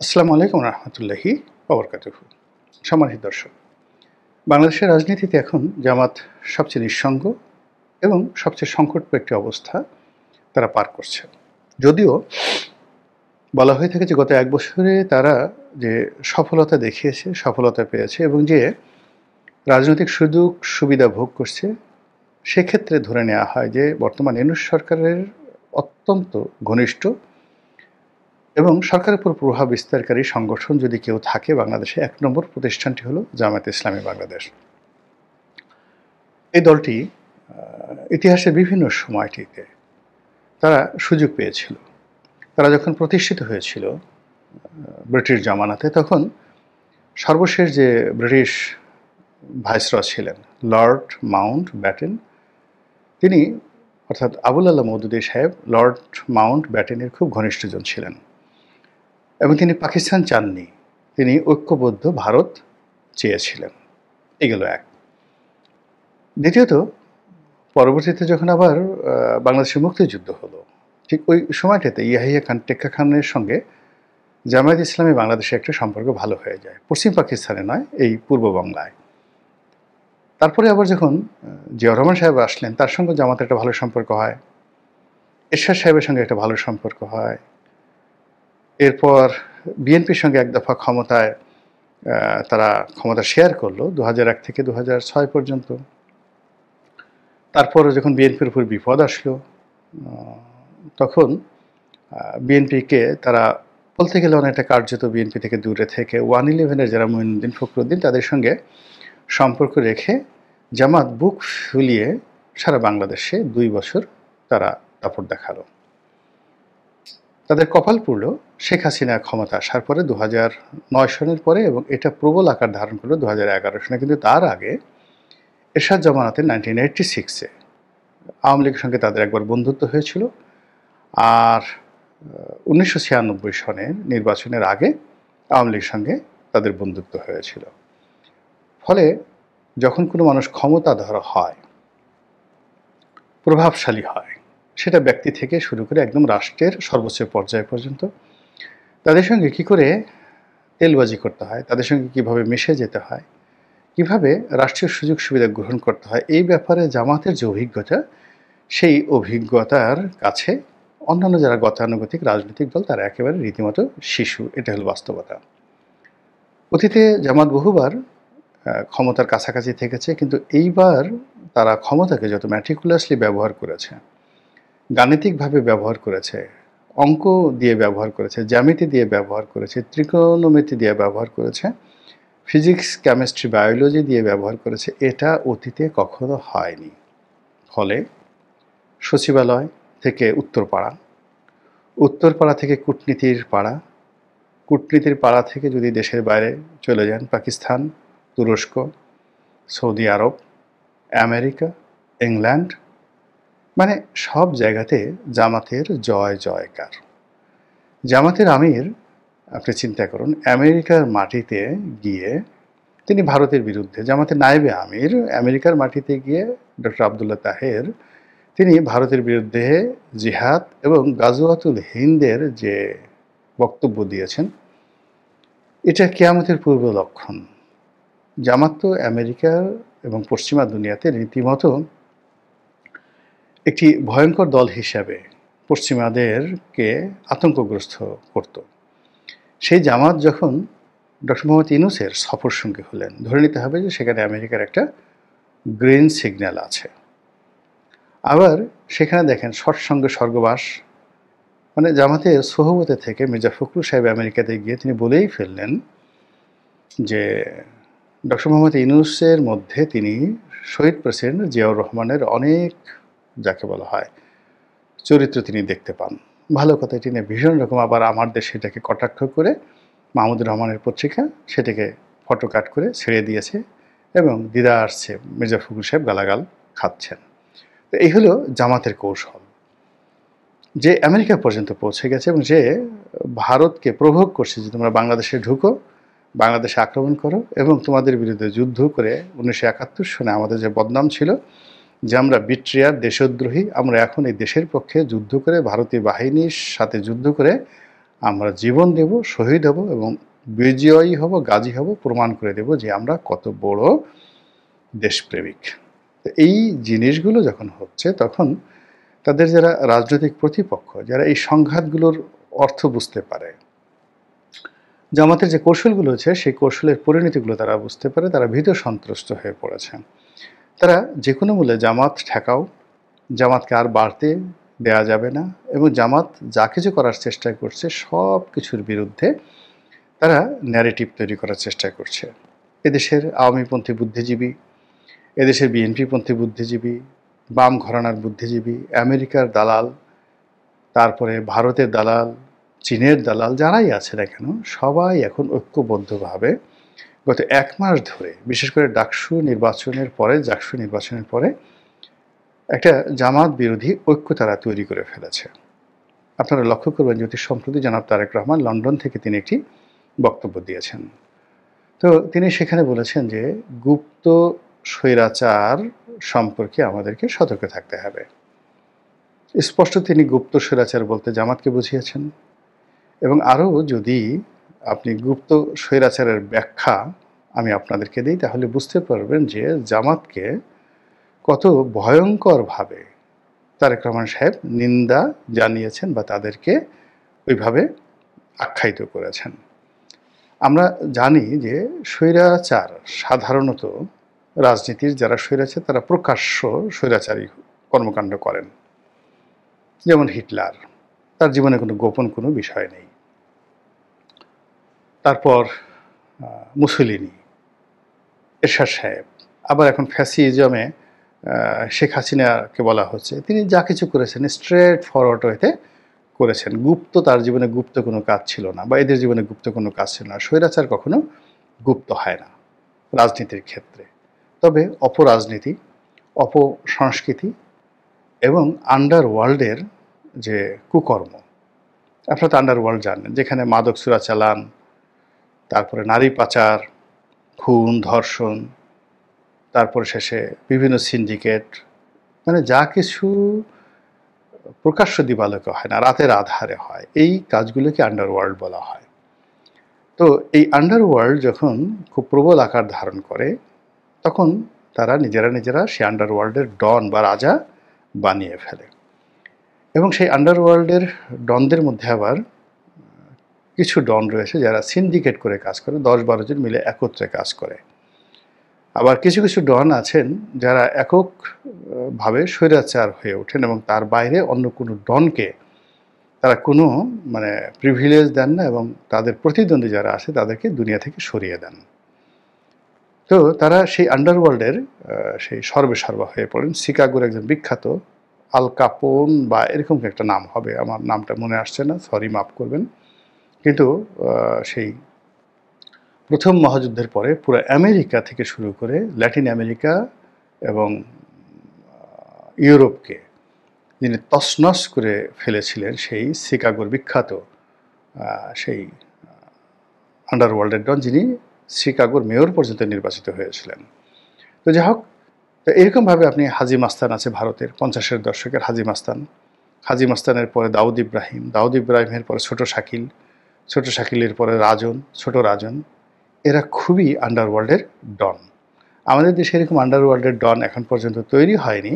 আসসালামু আলাইকুম রহমতুল্লাহি ওবরকাতুহু। সম্মানিত দর্শক, বাংলাদেশের রাজনীতিতে এখন জামাত সবচেয়ে নিঃসঙ্গ এবং সবচেয়ে সংকটময় একটি অবস্থা তারা পার করছে। যদিও বলা হয়ে থাকে যে গত এক বছরে তারা যে সফলতা দেখিয়েছে, সফলতা পেয়েছে এবং যে রাজনৈতিক সুযোগ সুবিধা ভোগ করছে, সেক্ষেত্রে ধরে নেওয়া হয় যে বর্তমান ইউনূস সরকারের অত্যন্ত ঘনিষ্ঠ এবং সরকারের উপর প্রভাব বিস্তারকারী সংগঠন যদি কেউ থাকে বাংলাদেশে, এক নম্বর প্রতিষ্ঠানটি হলো জামায়াতে ইসলামী বাংলাদেশ। এই দলটি ইতিহাসের বিভিন্ন সময়টিতে তারা সুযোগ পেয়েছিল। তারা যখন প্রতিষ্ঠিত হয়েছিল ব্রিটিশ জামানাতে, তখন সর্বশেষ যে ব্রিটিশ ভাইসরয় ছিলেন লর্ড মাউন্ট ব্যাটেন, তিনি অর্থাৎ আবুল আল্লাহ মওদুদী সাহেব লর্ড মাউন্ট ব্যাটেনের খুব ঘনিষ্ঠজন ছিলেন এবং তিনি পাকিস্তান চাননি, তিনি ঐক্যবদ্ধ ভারত চেয়েছিলেন। এগুলো এক। দ্বিতীয়ত, পরবর্তীতে যখন আবার বাংলাদেশের মুক্তিযুদ্ধ হলো, ঠিক ওই সময়টাতে ইয়াহিয়া খান টেক্কা খানের সঙ্গে জামায়াত ইসলামী বাংলাদেশে একটা সম্পর্ক ভালো হয়ে যায়, পশ্চিম পাকিস্তানে নয়, এই পূর্ব বাংলায়। তারপরে আবার যখন জিয়াউর রহমান সাহেব আসলেন, তার সঙ্গে জামাতের একটা ভালো সম্পর্ক হয়, এরশাদ সাহেবের সঙ্গে একটা ভালো সম্পর্ক হয়। এরপর বিএনপির সঙ্গে এক দফা ক্ষমতায় তারা ক্ষমতা শেয়ার করলো 2001 থেকে 2006 পর্যন্ত। তারপরে যখন বিএনপির উপর বিপদ আসলো, তখন বিএনপিকে তারা বলতে গেলে অনেকটা কার্যত বিএনপি থেকে দূরে থেকে 111-এর যারা মঈনুদ্দিন ফখরুদ্দিন, তাদের সঙ্গে সম্পর্ক রেখে জামাত বুক ফুলিয়ে সারা বাংলাদেশে 2 বছর তারা দাপট দেখালো। তাদের কপাল পুড়ল শেখ হাসিনা ক্ষমতা আসার পরে 2009 সনের পরে, এবং এটা প্রবল আকার ধারণ করলো 2011 সনে। কিন্তু তার আগে এরশাদ জামানাতে 1986-এ আওয়ামী লীগের সঙ্গে তাদের একবার বন্ধুত্ব হয়েছিল, আর 1996 সনের নির্বাচনের আগে আওয়ামী লীগের সঙ্গে তাদের বন্ধুত্ব হয়েছিল। ফলে যখন কোনো মানুষ ক্ষমতাধর হয়, প্রভাবশালী হয়, সেটা ব্যক্তি থেকে শুরু করে একদম রাষ্ট্রের সর্বোচ্চ পর্যায় পর্যন্ত, তাদের সঙ্গে কী করে তেলবাজি করতে হয়, তাদের সঙ্গে কীভাবে মিশে যেতে হয়, কীভাবে রাষ্ট্রীয় সুযোগ সুবিধা গ্রহণ করতে হয়, এই ব্যাপারে জামাতের যে অভিজ্ঞতা, সেই অভিজ্ঞতার কাছে অন্যান্য যারা গতানুগতিক রাজনৈতিক দল তারা একেবারে রীতিমতো শিশু। এটা হলো বাস্তবতা। অতীতে জামাত বহুবার ক্ষমতার কাছাকাছি থেকেছে, কিন্তু এইবার তারা ক্ষমতাকে যত ম্যাটিকুলাসলি ব্যবহার করেছে, গাণিতিকভাবে ব্যবহার করেছে, অঙ্ক দিয়ে ব্যবহার করেছে, জ্যামিতি দিয়ে ব্যবহার করেছে, ত্রিকোণমিতি দিয়ে ব্যবহার করেছে, ফিজিক্স, কেমিস্ট্রি, বায়োলজি দিয়ে ব্যবহার করেছে, এটা অতীতে কখনো হয়নি। ফলে সচিবালয় থেকে উত্তরপাড়া, উত্তরপাড়া থেকে কূটনীতির পাড়া, কূটনীতির পাড়া থেকে যদি দেশের বাইরে চলে যান, পাকিস্তান, তুরস্ক, সৌদি আরব, আমেরিকা, ইংল্যান্ড, মানে সব জায়গাতে জামাতের জয় জয়কার। জামাতের আমির, আপনি চিন্তা করুন, আমেরিকার মাটিতে গিয়ে তিনি ভারতের বিরুদ্ধে, জামাতের নায়েবে আমির আমেরিকার মাটিতে গিয়ে ডক্টর আবদুল্লাহ তাহের, তিনি ভারতের বিরুদ্ধে জিহাদ এবং গাজওয়াতুল হিন্দের যে বক্তব্য দিয়েছেন, এটা কিয়ামতের পূর্ব লক্ষণ। জামাত তো আমেরিকা এবং পশ্চিমা দুনিয়াতে রীতিমতো একটি ভয়ঙ্কর দল হিসাবে পশ্চিমাদেরকে আতঙ্কগ্রস্ত করত। সেই জামাত যখন ডক্টর মোহাম্মদ ইউনূসের সফর সঙ্গী হলেন, ধরে নিতে হবে যে সেখানে আমেরিকার একটা গ্রিন সিগন্যাল আছে। আবার সেখানে দেখেন সৎসঙ্গে স্বর্গবাস, মানে জামাতের সোহবতে থেকে মির্জা ফখরুল সাহেব আমেরিকাতে গিয়ে তিনি বলেই ফেললেন যে ডক্টর মোহাম্মদ ইউনূসের মধ্যে তিনি শহীদ প্রেসিডেন্ট জিয়াউর রহমানের অনেক, যাকে বলা হয়, চরিত্র তিনি দেখতে পান। ভালো কথা, এটি নিয়ে ভীষণ রকম আবার আমার দেশে এটাকে কটাক্ষ করে মাহমুদুর রহমানের পত্রিকা সেটাকে ফটোকাট করে ছেড়ে দিয়েছে এবং দিদা আসছে মির্জা ফখরুল সাহেব গালাগাল খাচ্ছেন। তো এই হলো জামাতের কৌশল, যে আমেরিকা পর্যন্ত পৌঁছে গেছে এবং যে ভারতকে প্রভোগ করছে যে তোমরা বাংলাদেশে ঢুকো, বাংলাদেশে আক্রমণ করো এবং তোমাদের বিরুদ্ধে যুদ্ধ করে 1971 সনে আমাদের যে বদনাম ছিল যে আমরা বিট্রিয়ার, দেশদ্রোহী, আমরা এখন এই দেশের পক্ষে যুদ্ধ করে ভারতীয় বাহিনীর সাথে যুদ্ধ করে আমরা জীবন দেব, শহীদ হব এবং বিজয়ী হব, গাজী হব, প্রমাণ করে দেব যে আমরা কত বড় দেশপ্রেমিক। তো এই জিনিসগুলো যখন হচ্ছে তখন তাদের যারা রাজনৈতিক প্রতিপক্ষ, যারা এই সংঘাতগুলোর অর্থ বুঝতে পারে, জামাতের যে কৌশলগুলো আছে সেই কৌশলের পরিণতিগুলো তারা বুঝতে পারে, তারা ভীত সন্ত্রস্ত হয়ে পড়েছে। তারা যে কোনো মূল্যে জামাত ঠেকাও, জামাতকে আর বাড়তে দেয়া যাবে না, এবং জামাত যা কিছু করার চেষ্টা করছে সব কিছুর বিরুদ্ধে তারা ন্যারেটিভ তৈরি করার চেষ্টা করছে। এদেশের আওয়ামীপন্থী বুদ্ধিজীবী, এদেশের বিএনপিপন্থী বুদ্ধিজীবী, বাম ঘরানার বুদ্ধিজীবী, আমেরিকার দালাল, তারপরে ভারতের দালাল, চীনের দালাল, যারাই আছে না কেন সবাই এখন ঐক্যবদ্ধভাবে গত 1 মাস ধরে, বিশেষ করে জাকসু নির্বাচনের পরে একটা জামাত বিরোধী ঐক্য তারা তৈরি করে ফেলেছে। আপনারা লক্ষ্য করবেন যে অতি সম্প্রতি জনাব তারেক রহমান লন্ডন থেকে তিনি একটি বক্তব্য দিয়েছেন। তো তিনি সেখানে বলেছেন যে গুপ্ত স্বৈরাচার সম্পর্কে আমাদেরকে সতর্ক থাকতে হবে। স্পষ্ট তিনি গুপ্ত স্বৈরাচার বলতে জামাতকে বুঝিয়েছেন, এবং আরও যদি আপনি গুপ্ত স্বৈরাচারের ব্যাখ্যা আমি আপনাদেরকে দিই তাহলে বুঝতে পারবেন যে জামাতকে কত ভয়ঙ্করভাবে তারেক রহমান সাহেব নিন্দা জানিয়েছেন বা তাদেরকে ওইভাবে আখ্যায়িত করেছেন। আমরা জানি যে স্বৈরাচার সাধারণত রাজনীতির যারা স্বৈরাচার তারা প্রকাশ্য স্বৈরাচারী কর্মকাণ্ড করেন। যেমন হিটলার, তার জীবনে কোনো গোপন কোনো বিষয় নেই। তারপর মুসোলিনি, এরশাদ সাহেব, আবার এখন ফ্যাসিজমে শেখ হাসিনাকে বলা হচ্ছে, তিনি যা কিছু করেছেন স্ট্রেট ফরওয়ার্ড ওয়েতে করেছেন। তার জীবনে গুপ্ত কোনো কাজ ছিল না, বা এদের জীবনে গুপ্ত কোনো কাজ ছিল না। স্বৈরাচার কখনো গুপ্ত হয় না রাজনীতির ক্ষেত্রে। তবে অপরাজনীতি, অপসংস্কৃতি এবং আন্ডারওয়ার্ল্ডের যে কুকর্ম, আপনারা তো আন্ডারওয়ার্ল্ড জানেন, যেখানে মাদক চোরাচালান, তারপরে নারী পাচার, খুন, ধর্ষণ, তারপরে শেষে বিভিন্ন সিন্ডিকেট, মানে যা কিছু প্রকাশ্য দিবালোকে হয় না, রাতের আধারে হয়, এই কাজগুলোকে আন্ডারওয়ার্ল্ড বলা হয়। তো এই আন্ডারওয়ার্ল্ড যখন খুব প্রবল আকার ধারণ করে তখন তারা নিজেরা সেই আন্ডারওয়ার্ল্ডের ডন বা রাজা বানিয়ে ফেলে। এবং সেই আন্ডারওয়ার্ল্ডের ডনদের মধ্যে আবার কিছু ডন রয়েছে যারা সিন্ডিকেট করে কাজ করে, 10-12 জন মিলে একত্রে কাজ করে। আবার কিছু কিছু ডন আছেন যারা এককভাবে স্বৈরাচার হয়ে ওঠেন এবং তার বাইরে অন্য কোনো ডনকে তারা কোনো প্রিভিলেজ দেন না, এবং তাদের প্রতিদ্বন্দ্বী যারা আছে তাদেরকে দুনিয়া থেকে সরিয়ে দেন। তো তারা সেই আন্ডারওয়ার্ল্ডের সেই সর্বেসর্বা হয়ে পড়েন। শিকাগোর একজন বিখ্যাত আল কাপোন বা এরকম একটা নাম হবে, আমার নামটা মনে আসছে না, সরি মাফ করবেন, কিন্তু সেই প্রথম মহাযুদ্ধের পরে পুরো আমেরিকা থেকে শুরু করে ল্যাটিন আমেরিকা এবং ইউরোপকে যিনি তছনছ করে ফেলেছিলেন, সেই শিকাগোর বিখ্যাত সেই আন্ডারওয়ার্ল্ডের ডন, যিনি শিকাগোর মেয়র পর্যন্ত নির্বাচিত হয়েছিলেন। তো যাই হোক, তো এরকমভাবে আপনি হাজি মাস্তান আছে ভারতের 50-এর দশকের হাজি মাস্তানের পরে দাউদ ইব্রাহিমের পরে ছোট শাকিলের পরে ছোট রাজন, এরা খুবই আন্ডারওয়ার্ল্ডের ডন। আমাদের দেশে এরকম আন্ডারওয়ার্ল্ডের ডন এখন পর্যন্ত তৈরি হয়নি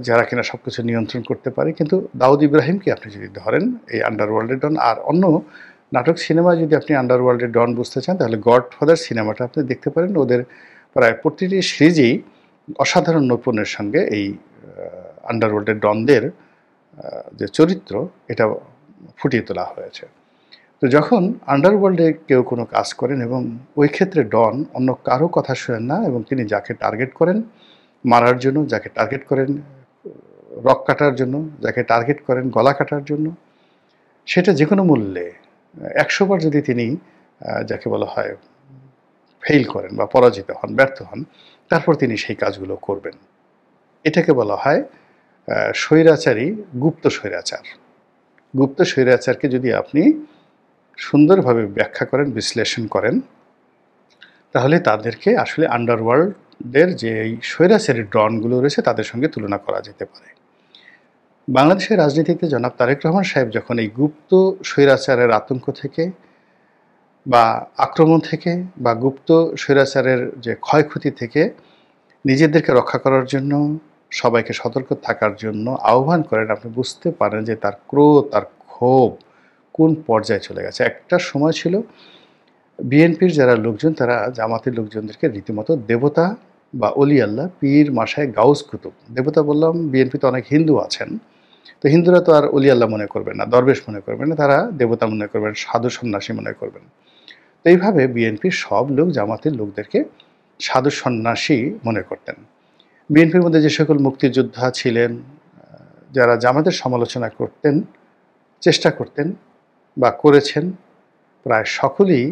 যারা কিনা সব কিছু নিয়ন্ত্রণ করতে পারে। কিন্তু দাউদ ইব্রাহিমকে আপনি যদি ধরেন এই আন্ডারওয়ার্ল্ডের ডন, আর অন্য নাটক সিনেমা যদি আপনি আন্ডারওয়ার্ল্ডের ডন বুঝতে চান তাহলে গডফাদার সিনেমাটা আপনি দেখতে পারেন। ওদের প্রায় প্রতিটি সিরিজেই অসাধারণ নৈপুণ্যের সঙ্গে এই আন্ডারওয়ার্ল্ডের ডনদের যে চরিত্র এটা ফুটিয়ে তোলা হয়েছে। তো যখন আন্ডারওয়ার্ল্ডে কেউ কোনো কাজ করেন এবং ওই ক্ষেত্রে ডন অন্য কারো কথা শোনেন না, এবং তিনি যাকে টার্গেট করেন মারার জন্য, যাকে টার্গেট করেন রক কাটার জন্য, যাকে টার্গেট করেন গলা কাটার জন্য, সেটা যে কোনো মূল্যে 100 বার যদি তিনি যাকে বলা হয় ফেইল করেন বা পরাজিত হন, ব্যর্থ হন, তারপর তিনি সেই কাজগুলো করবেন। এটাকে বলা হয় স্বৈরাচারী গুপ্ত স্বৈরাচারকে যদি আপনি সুন্দরভাবে ব্যাখ্যা করেন, বিশ্লেষণ করেন, তাহলে তাদেরকে আসলে আন্ডারওয়ার্ল্ডের যে এই স্বৈরাচারী ডনগুলো রয়েছে তাদের সঙ্গে তুলনা করা যেতে পারে। বাংলাদেশের রাজনীতিতে জনাব তারেক রহমান সাহেব যখন এই গুপ্ত স্বৈরাচারের আতঙ্ক থেকে বা আক্রমণ থেকে বা গুপ্ত স্বৈরাচারের যে ক্ষয়ক্ষতি থেকে নিজেদেরকে রক্ষা করার জন্য, সবাইকে সতর্ক থাকার জন্য আহ্বান করেন, আপনি বুঝতে পারেন যে তার ক্রোধ, তার ক্ষোভ কোন পর্যায়ে চলে গেছে। একটা সময় ছিল বিএনপির যারা লোকজন তারা জামাতের লোকজনদেরকে রীতিমতো দেবতা বা অলি আল্লাহ, পীর, মাসায়, গাউস কুতুব, দেবতা বললাম, বিএনপিতে অনেক হিন্দু আছেন, তো হিন্দুরা তো আর অলি আল্লাহ মনে করবেন না, দরবেশ মনে করবেন না, তারা দেবতা মনে করবেন, সাধু সন্ন্যাসী মনে করবেন। তো এইভাবে বিএনপির সব লোক জামাতের লোকদেরকে সাধু সন্ন্যাসী মনে করতেন। বিএনপির মধ্যে যে সকল মুক্তিযোদ্ধা ছিলেন, যারা জামাতের সমালোচনা করতেন, চেষ্টা করতেন বা করেছেন, প্রায় সকলেই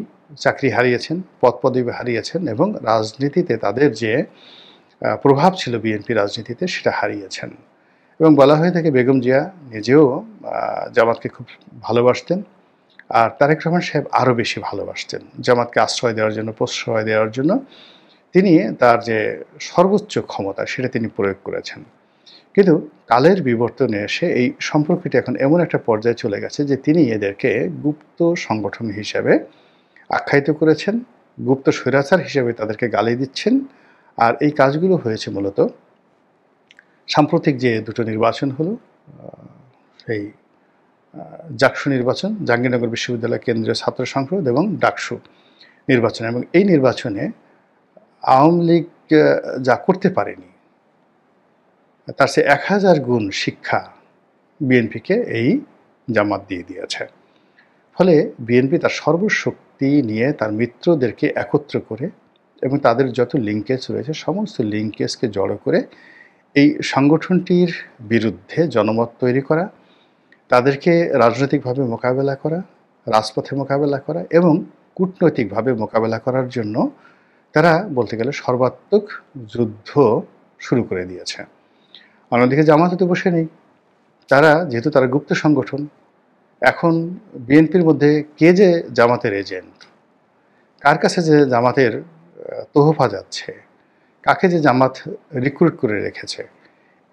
চাকরি হারিয়েছেন, পদপদবি হারিয়েছেন এবং রাজনীতিতে তাদের যে প্রভাব ছিল বিএনপি রাজনীতিতে সেটা হারিয়েছেন। এবং বলা হয়ে থাকে বেগম জিয়া নিজেও জামাতকে খুব ভালোবাসতেন, আর তারেক রহমান সাহেব আরও বেশি ভালোবাসতেন। জামাতকে আশ্রয় দেওয়ার জন্য, প্রশ্রয় দেওয়ার জন্য তিনি তার যে সর্বোচ্চ ক্ষমতা সেটা তিনি প্রয়োগ করেছেন। কিন্তু কালের বিবর্তনে এসে এই সম্পর্কটি এখন এমন একটা পর্যায়ে চলে গেছে যে তিনি এদেরকে গুপ্ত সংগঠন হিসেবে আখ্যায়িত করেছেন, গুপ্ত স্বৈরাচার হিসেবে তাদেরকে গালি দিচ্ছেন। আর এই কাজগুলো হয়েছে মূলত সাম্প্রতিক যে দুটো নির্বাচন হলো, সেই জাকসু নির্বাচন, জাহাঙ্গীরনগর বিশ্ববিদ্যালয় কেন্দ্রীয় ছাত্র সংসদ এবং ডাকসু নির্বাচন। এবং এই নির্বাচনে আওয়ামী লীগ যা করতে পারেনি তার চেয়ে 1000 গুণ শিক্ষা বিএনপিকে এই জামাত দিয়ে দিয়েছে। ফলে বিএনপি তার সর্বশক্তি নিয়ে তার মিত্রদেরকে একত্র করে এবং তাদের যত লিঙ্কেজ রয়েছে সমস্ত লিঙ্কেজকে জড়ো করে এই সংগঠনটির বিরুদ্ধে জনমত তৈরি করা, তাদেরকে রাজনৈতিকভাবে মোকাবেলা করা, রাজপথে মোকাবেলা করা এবং কূটনৈতিকভাবে মোকাবেলা করার জন্য তারা বলতে গেলে সর্বাত্মক যুদ্ধ শুরু করে দিয়েছে। অন্যদিকে জামাত তো বসে নেই, যেহেতু তারা গুপ্ত সংগঠন, এখন বিএনপির মধ্যে কে যে জামাতের এজেন্ট, কার কাছে যে জামাতের তোহফা যাচ্ছে, কাকে যে জামাত রিক্রুট করে রেখেছে,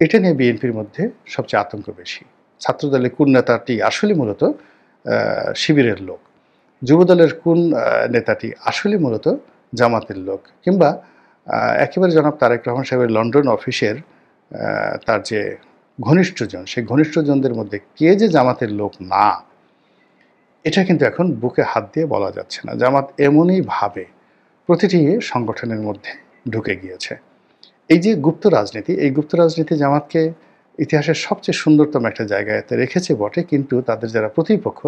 এটা নিয়ে বিএনপির মধ্যে সবচেয়ে আতঙ্ক বেশি। ছাত্রদলের কোন নেতাটি আসলে মূলত শিবিরের লোক, যুবদলের কোন নেতাটি আসলে মূলত জামাতের লোক, কিংবা একেবারে জনাব তারেক রহমান সাহেবের লন্ডন অফিসের তার যে ঘনিষ্ঠজন, সেই ঘনিষ্ঠজনদের মধ্যে কে যে জামাতের লোক না, এটা কিন্তু এখন বুকে হাত দিয়ে বলা যাচ্ছে না। জামাত এমনই ভাবে প্রতিটি সংগঠনের মধ্যে ঢুকে গিয়েছে। এই যে গুপ্ত রাজনীতি, এই গুপ্ত রাজনীতি জামাতকে ইতিহাসের সবচেয়ে সুন্দরতম একটা জায়গাতে রেখেছে বটে, কিন্তু তাদের যারা প্রতিপক্ষ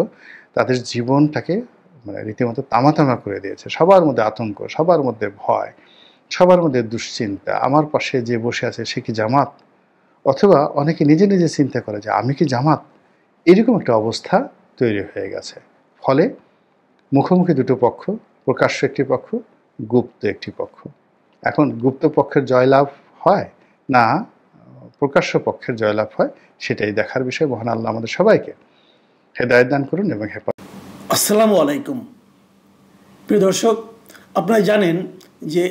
তাদের জীবনটাকে রীতিমতো তামাতামা করে দিয়েছে। সবার মধ্যে আতঙ্ক, সবার মধ্যে ভয়, সবার মধ্যে দুশ্চিন্তা। আমার পাশে যে বসে আছে সে কি জামাত? অথবা অনেকে নিজে নিজে চিন্তা করে যে আমি কি জামাত? এরকম একটা অবস্থা তৈরি হয়ে গেছে। ফলে মুখোমুখি দুটো পক্ষ, প্রকাশ্য একটি পক্ষ, গুপ্ত একটি পক্ষ। এখন গুপ্ত পক্ষের জয়লাভ হয় না প্রকাশ্য পক্ষের জয়লাভ হয়, সেটাই দেখার বিষয়। মহান আল্লাহ আমাদের সবাইকে হেদায়েত দান করুন এবং হেফাজত। আসসালামু আলাইকুম প্রিয় দর্শক, আপনারা জানেন যে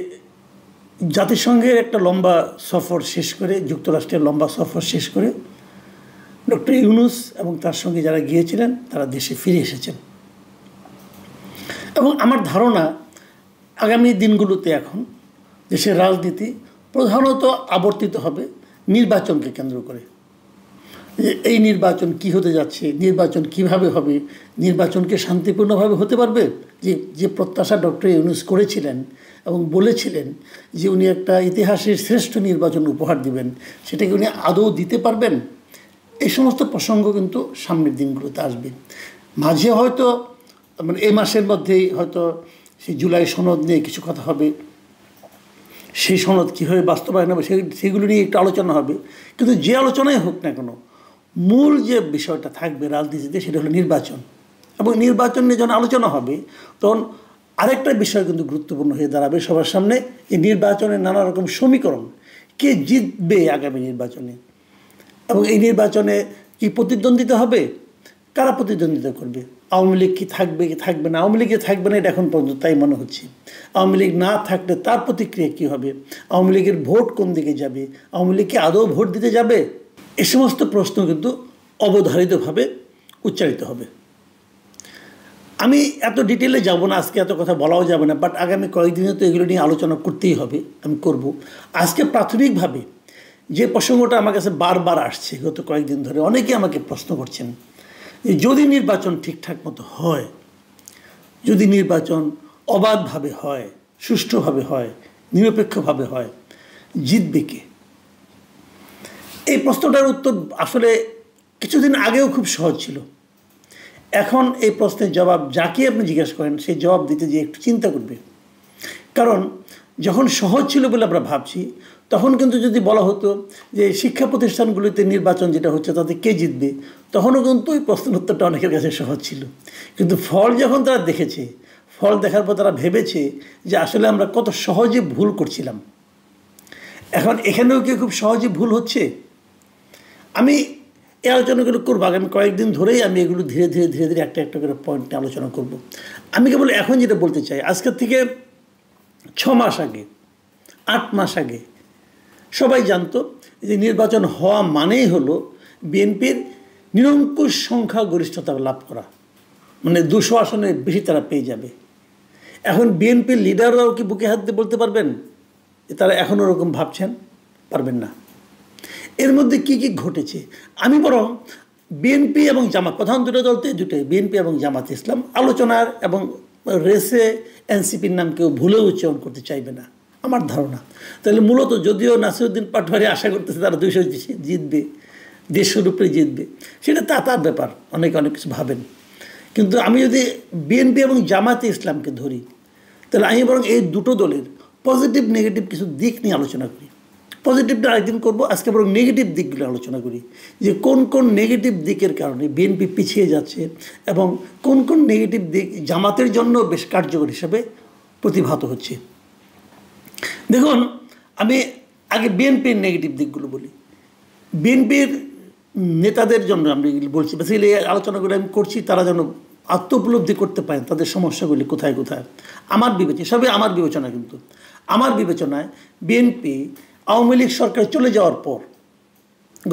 জাতিসংঘের একটা লম্বা সফর শেষ করে, যুক্তরাষ্ট্রের লম্বা সফর শেষ করে ডক্টর ইউনূস এবং তার সঙ্গে যারা গিয়েছিলেন তারা দেশে ফিরে এসেছেন। এবং আমার ধারণা আগামী দিনগুলোতে এখন দেশের রাজনীতি প্রধানত আবর্তিত হবে নির্বাচনকে কেন্দ্র করে। এই নির্বাচন কি হতে যাচ্ছে, নির্বাচন কিভাবে হবে, নির্বাচনকে শান্তিপূর্ণভাবে হতে পারবে। যে প্রত্যাশা ডক্টর ইউনূস করেছিলেন এবং বলেছিলেন যে উনি একটা ইতিহাসের শ্রেষ্ঠ নির্বাচন উপহার দিবেন, সেটাকে উনি আদৌ দিতে পারবেন? এই সমস্ত প্রসঙ্গ কিন্তু সামনের দিনগুলোতে আসবে। মাঝে হয়তো এই মাসের মধ্যেই হয়তো সেই জুলাই সনদ নিয়ে কিছু কথা হবে, সেই সনদ কীভাবে বাস্তবায়ন হবে সেগুলো নিয়ে একটু আলোচনা হবে। কিন্তু যে আলোচনাই হোক না কেন, মূল যে বিষয়টা থাকবে রাজনীতিতে সেটা হলো নির্বাচন। এবং নির্বাচন নিয়ে যখন আলোচনা হবে তখন আরেকটা বিষয় কিন্তু গুরুত্বপূর্ণ হয়ে দাঁড়াবে সবার সামনে, এই নির্বাচনের নানা রকম সমীকরণ। কে জিতবে আগামী নির্বাচনে, এবং এই নির্বাচনে কি প্রতিদ্বন্দ্বিতা হবে, কারা প্রতিদ্বন্দ্বিতা করবে, আওয়ামী লীগ কি থাকবে কি থাকবে না, আওয়ামী লীগে থাকবে না এটা এখন পর্যন্ত তাই মনে হচ্ছে। আওয়ামী লীগ না থাকলে তার প্রতিক্রিয়া কী হবে, আওয়ামী লীগের ভোট কোন দিকে যাবে, আওয়ামী লীগ কি আদৌ ভোট দিতে যাবে, এ সমস্ত প্রশ্ন কিন্তু অবধারিতভাবে উচ্চারিত হবে। আমি এত ডিটেলে যাব না, আজকে এত কথা বলাও যাবে না, বাট আগামী কয়েকদিনে তো এগুলো নিয়ে আলোচনা করতেই হবে, আমি করব। আজকে প্রাথমিকভাবে যে প্রসঙ্গটা আমার কাছে বারবার আসছে গত কয়েকদিন ধরে, অনেকে আমাকে প্রশ্ন করছেন যে যদি নির্বাচন ঠিকঠাক মতো হয়, যদি নির্বাচন অবাধভাবে হয়, সুষ্ঠুভাবে হয়, নিরপেক্ষভাবে হয়, জিতবে কে? এই প্রশ্নটার উত্তর আসলে কিছুদিন আগেও খুব সহজ ছিল। এখন এই প্রশ্নের জবাব যাকে আপনি জিজ্ঞাসা করেন সেই জবাব দিতে যে একটু চিন্তা করবে। কারণ যখন সহজ ছিল বলে আমরা ভাবছি, তখন কিন্তু যদি বলা হতো যে শিক্ষা প্রতিষ্ঠানগুলিতে নির্বাচন যেটা হচ্ছে তাতে কে জিতবে, তখনও কিন্তু ওই প্রশ্নের উত্তরটা অনেকের কাছে সহজ ছিল। কিন্তু ফল যখন তারা দেখেছে, ফল দেখার পর তারা ভেবেছে যে আসলে আমরা কত সহজে ভুল করছিলাম। এখন এখানেও কি খুব সহজে ভুল হচ্ছে? আমি এই আলোচনাগুলো করবো আগামী কয়েকদিন ধরেই। আমি এগুলো ধীরে ধীরে ধীরে ধীরে একটা একটা করে পয়েন্ট নিয়ে আলোচনা করব। আমি কেবল এখন যেটা বলতে চাই, আজকের থেকে 6 মাস আগে, 8 মাস আগে সবাই জানতো যে নির্বাচন হওয়া মানেই হলো বিএনপির নিরঙ্কুশ সংখ্যাগরিষ্ঠতা লাভ করা, মানে 200 আসনের বেশি তারা পেয়ে যাবে। এখন বিএনপির লিডাররাও কি বুকে হাত দিয়ে বলতে পারবেন যে তারা এখন ওরকম ভাবছেন? পারবেন না। এর মধ্যে কি কি ঘটেছে, আমি বরং বিএনপি এবং জামাত, প্রধান দুটো দল তো দুটোই, বিএনপি এবং জামাত ইসলাম আলোচনার এবং রেসে এনসিপির নাম কেউ ভুলেও উচ্চারণ করতে চাইবে না আমার ধারণা। তাহলে মূলত যদিও নাসিরউদ্দিন পাটোয়ারি আশা করতেছে তারা 200 জিতবে, 150 উপরে জিতবে, সেটা তার ব্যাপার, অনেকে অনেক কিছু ভাবেন। কিন্তু আমি যদি বিএনপি এবং জামাতে ইসলামকে ধরি, তাহলে আমি বরং এই দুটো দলের পজিটিভ নেগেটিভ কিছু দিক নিয়ে আলোচনা করি। পজিটিভটা আরেকদিন করবো, আজকে বরং নেগেটিভ দিকগুলো আলোচনা করি, যে কোন কোন নেগেটিভ দিকের কারণে বিএনপি পিছিয়ে যাচ্ছে এবং কোন কোন নেগেটিভ দিক জামাতের জন্য বেশ কার্যকর হিসাবে প্রতিভাত হচ্ছে। দেখুন, আমি আগে বিএনপির নেগেটিভ দিকগুলো বলি। বিএনপির নেতাদের জন্য আমি বলছি, বেসিক্যালি এই আলোচনাগুলো আমি করছি তারা যেন আত্ম উপলব্ধি করতে পারেন তাদের সমস্যাগুলি কোথায় কোথায়। আমার বিবেচনা, সবই আমার বিবেচনা, কিন্তু আমার বিবেচনায় বিএনপি আওয়ামী লীগ সরকার চলে যাওয়ার পর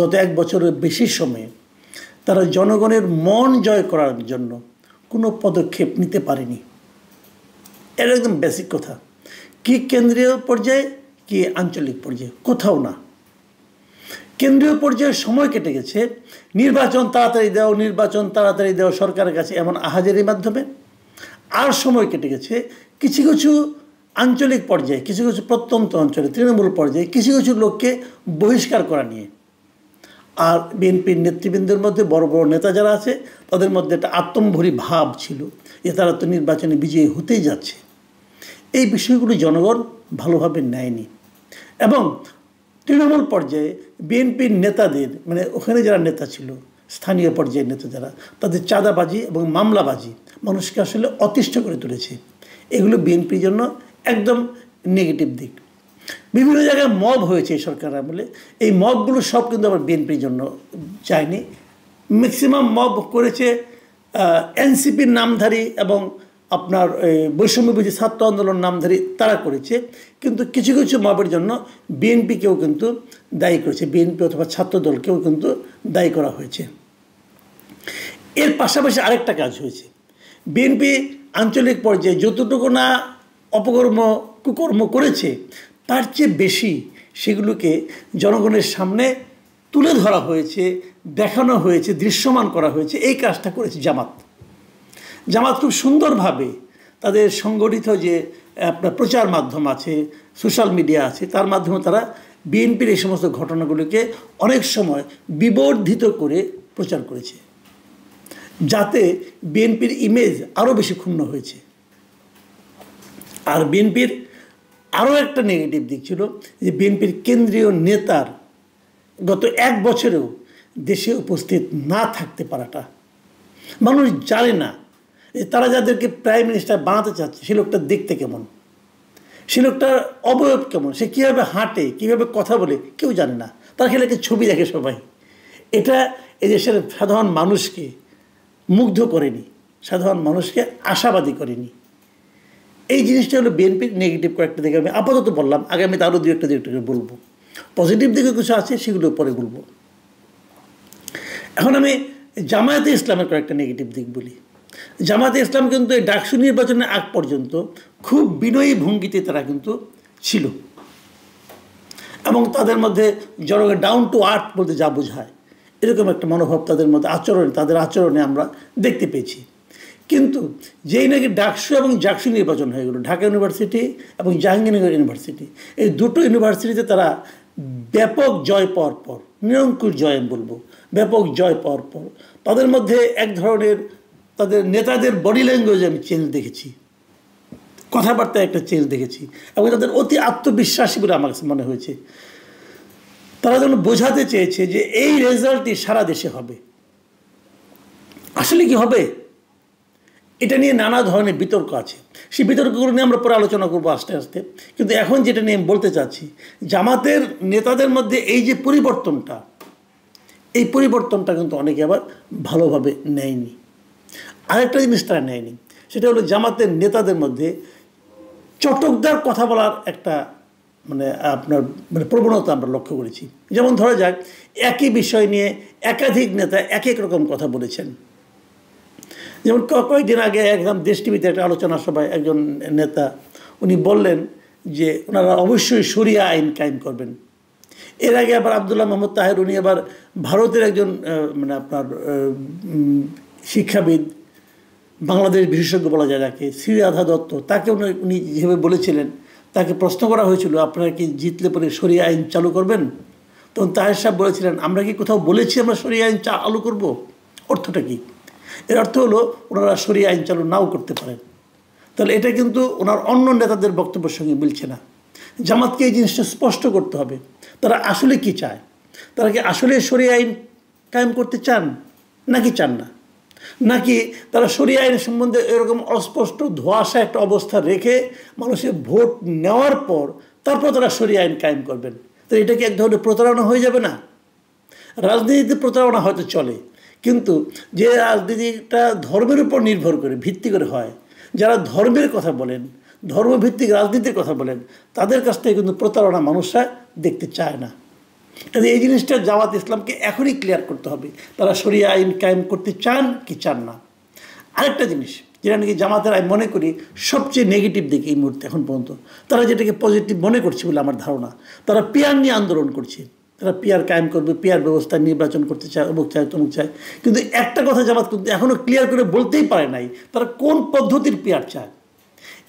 গত 1 বছরের বেশি সময়ে তারা জনগণের মন জয় করার জন্য কোনো পদক্ষেপ নিতে পারেনি। এটা একদম বেসিক কথা। কি কেন্দ্রীয় পর্যায়ে কি আঞ্চলিক পর্যায়ে, কোথাও না। কেন্দ্রীয় পর্যায়ে সময় কেটে গেছে নির্বাচন তাড়াতাড়ি দাও, নির্বাচন তাড়াতাড়ি দাও সরকারের কাছে এমন আহাজারির মাধ্যমে। আর সময় কেটে গেছে কিছু কিছু আঞ্চলিক পর্যায়ে, কিছু কিছু প্রত্যন্ত অঞ্চলে তৃণমূল পর্যায়ে কিছু কিছু লোককে বহিষ্কার করা নিয়ে। আর বিএনপির নেতৃবৃন্দের মধ্যে বড় বড় নেতা যারা আছে তাদের মধ্যে একটা আত্মম্ভরী ভাব ছিল যে তারা তো নির্বাচনে বিজয়ী হতেই যাচ্ছে। এই বিষয়গুলো জনগণ ভালোভাবে নেয়নি। এবং তৃণমূল পর্যায়ে বিএনপির নেতাদের, মানে ওখানে যারা নেতা ছিল, স্থানীয় পর্যায়ের নেতা যারা, তাদের চাঁদাবাজি এবং মামলাবাজি মানুষকে আসলে অতিষ্ঠ করে তুলেছে। এগুলো বিএনপির জন্য একদম নেগেটিভ দিক। বিভিন্ন জায়গায় মব হয়েছে এই সরকার আমলে, এই মবগুলো সব কিন্তু আবার বিএনপির জন্য চায়নি। ম্যাক্সিমাম মব করেছে এনসিপির নামধারী এবং আপনার বৈষম্যবিরোধী ছাত্র আন্দোলন নামধারী তারা করেছে। কিন্তু কিছু কিছু মবের জন্য বিএনপিকেও কিন্তু দায়ী করেছে, বিএনপি অথবা ছাত্রদলকেও কিন্তু দায়ী করা হয়েছে। এর পাশাপাশি আরেকটা কাজ হয়েছে, বিএনপি আঞ্চলিক পর্যায়ে যতটুকু না অপকর্ম কুকর্ম করেছে তার চেয়ে বেশি সেগুলোকে জনগণের সামনে তুলে ধরা হয়েছে, দেখানো হয়েছে, দৃশ্যমান করা হয়েছে। এই কাজটা করেছে জামাত। জামাত খুব সুন্দরভাবে তাদের সংগঠিত যে আপনার প্রচার মাধ্যম আছে, সোশ্যাল মিডিয়া আছে, তার মাধ্যমে তারা বিএনপির এই সমস্ত ঘটনাগুলোকে অনেক সময় বিবর্ধিত করে প্রচার করেছে, যাতে বিএনপির ইমেজ আরও বেশি ক্ষুণ্ণ হয়েছে। আর বিএনপির আরও একটা নেগেটিভ দিক ছিল যে বিএনপির কেন্দ্রীয় নেতার গত 1 বছরেও দেশে উপস্থিত না থাকতে পারাটা। মানুষ জানে না যে তারা যাদেরকে প্রাইম মিনিস্টার বানাতে চাচ্ছে সে লোকটা দেখতে কেমন, সে লোকটার অবয়ব কেমন, সে কীভাবে হাঁটে, কীভাবে কথা বলে, কেউ জানে না। তার খেলে ছবি দেখে সবাই। এটা এদেশের সাধারণ মানুষকে মুগ্ধ করেনি, সাধারণ মানুষকে আশাবাদী করেনি। এই জিনিসটা হলো বিএনপির নেগেটিভ কয়েকটা দিকে আমি আপাতত বললাম। আগামীতে আরও 2-1 করে বলবো। পজিটিভ দিকে কিছু আছে সেগুলো পরে বলবো। এখন আমি জামায়াতে ইসলামের কয়েকটা নেগেটিভ দিক বলি। জামায়াতে ইসলাম কিন্তু এই ডাকসু নির্বাচনের আগ পর্যন্ত খুব বিনয়ী ভঙ্গিতে তারা কিন্তু ছিল, এবং তাদের মধ্যে জনগণ ডাউন টু আর্থ বলতে যা বোঝায় এরকম একটা মনোভাব তাদের মধ্যে তাদের আচরণে আমরা দেখতে পেয়েছি। কিন্তু যেই নাকি ডাকসু এবং জাকসু নির্বাচন হয়ে গেল, ঢাকা ইউনিভার্সিটি এবং জাহাঙ্গীরনগর ইউনিভার্সিটি, এই দুটো ইউনিভার্সিটিতে তারা ব্যাপক জয় পাওয়ার পর, নিরঙ্কুশ জয় আমি বলবো, ব্যাপক জয় পাওয়ার পর তাদের মধ্যে এক ধরনের তাদের নেতাদের বডি ল্যাঙ্গুয়েজে আমি চেঞ্জ দেখেছি, কথাবার্তায় একটা চেঞ্জ দেখেছি, এবং তাদের অতি আত্মবিশ্বাসী বলে আমার কাছে মনে হয়েছে। তারা যেন বোঝাতে চেয়েছে যে এই রেজাল্টই সারা দেশে হবে। আসলে কি হবে এটা নিয়ে নানা ধরনের বিতর্ক আছে, সেই বিতর্কগুলো নিয়ে আমরা পরে আলোচনা করবো আস্তে আস্তে। কিন্তু এখন যেটা নিয়ে আমি বলতে চাচ্ছি, জামাতের নেতাদের মধ্যে এই যে পরিবর্তনটা, এই পরিবর্তনটা কিন্তু অনেকে আবার ভালোভাবে নেয়নি। আরেকটা জিনিস তারা নেয়নি, সেটা হলো জামাতের নেতাদের মধ্যে চটকদার কথা বলার একটা প্রবণতা আমরা লক্ষ্য করেছি। যেমন ধরা যাক, একই বিষয় নিয়ে একাধিক নেতা এক এক রকম কথা বলেছেন। যেমন কয়েকদিন আগে একদম দেশ টিভিতে একটা আলোচনা সভায় একজন নেতা উনি বললেন যে ওনারা অবশ্যই শরিয়া আইন কায়েম করবেন। এর আগে আবার আবদুল্লাহ মোহাম্মদ তাহের, উনি আবার ভারতের একজন শিক্ষাবিদ, বাংলাদেশ বিশেষজ্ঞ বলা যায় যাকে, শ্রীরাধা দত্ত, তাকে উনি যেভাবে বলেছিলেন, তাকে প্রশ্ন করা হয়েছিল আপনারা কি জিতলে পরে শরিয়া আইন চালু করবেন? তখন তাহের সাহেব বলেছিলেন আমরা কি কোথাও বলেছি আমরা শরিয়া আইন চালু করব? অর্থটা কি? এর অর্থ হলো ওনারা শরিয়া আইন চালু নাও করতে পারেন। তাহলে এটা কিন্তু ওনার অন্য নেতাদের বক্তব্যের সঙ্গে মিলছে না। জামাতকে এই জিনিসটা স্পষ্ট করতে হবে, তারা আসলে কি চায়। তারা কি আসলে শরিয়া আইন কায়েম করতে চান নাকি চান না, নাকি তারা শরিয়া আইন সম্বন্ধে এরকম অস্পষ্ট ধোঁয়াশা একটা অবস্থা রেখে মানুষের ভোট নেওয়ার পর তারপর তারা শরিয়া আইন কায়েম করবেন? তো এটা কি এক ধরনের প্রতারণা হয়ে যাবে না? রাজনীতিতে প্রতারণা হয়তো চলে, কিন্তু যে রাজনীতিটা ধর্মের উপর নির্ভর করে, ভিত্তি করে হয়, যারা ধর্মের কথা বলেন, ধর্মভিত্তিক রাজনীতির কথা বলেন, তাদের কাছ থেকে কিন্তু প্রতারণা মানুষরা দেখতে চায় না। এই জিনিসটা জামাত ইসলামকে এখনই ক্লিয়ার করতে হবে, তারা শরিয়া আইন কায়েম করতে চান কি চান না। আরেকটা জিনিস যেটা নাকি জামাতের আমি মনে করি সবচেয়ে নেগেটিভ দিক এই মুহূর্তে এখন পর্যন্ত, তারা যেটাকে পজিটিভ মনে করছে বলে আমার ধারণা, তারা পিয়ার নিয়ে আন্দোলন করছে। তারা পিয়ার কায়েম করবে, পিয়ার ব্যবস্থা নির্বাচন করতে চায়, অমুক চায় তমুক চায়। কিন্তু একটা কথা জামাত কিন্তু এখনও ক্লিয়ার করে বলতেই পারে নাই, তারা কোন পদ্ধতির পিয়ার চায়।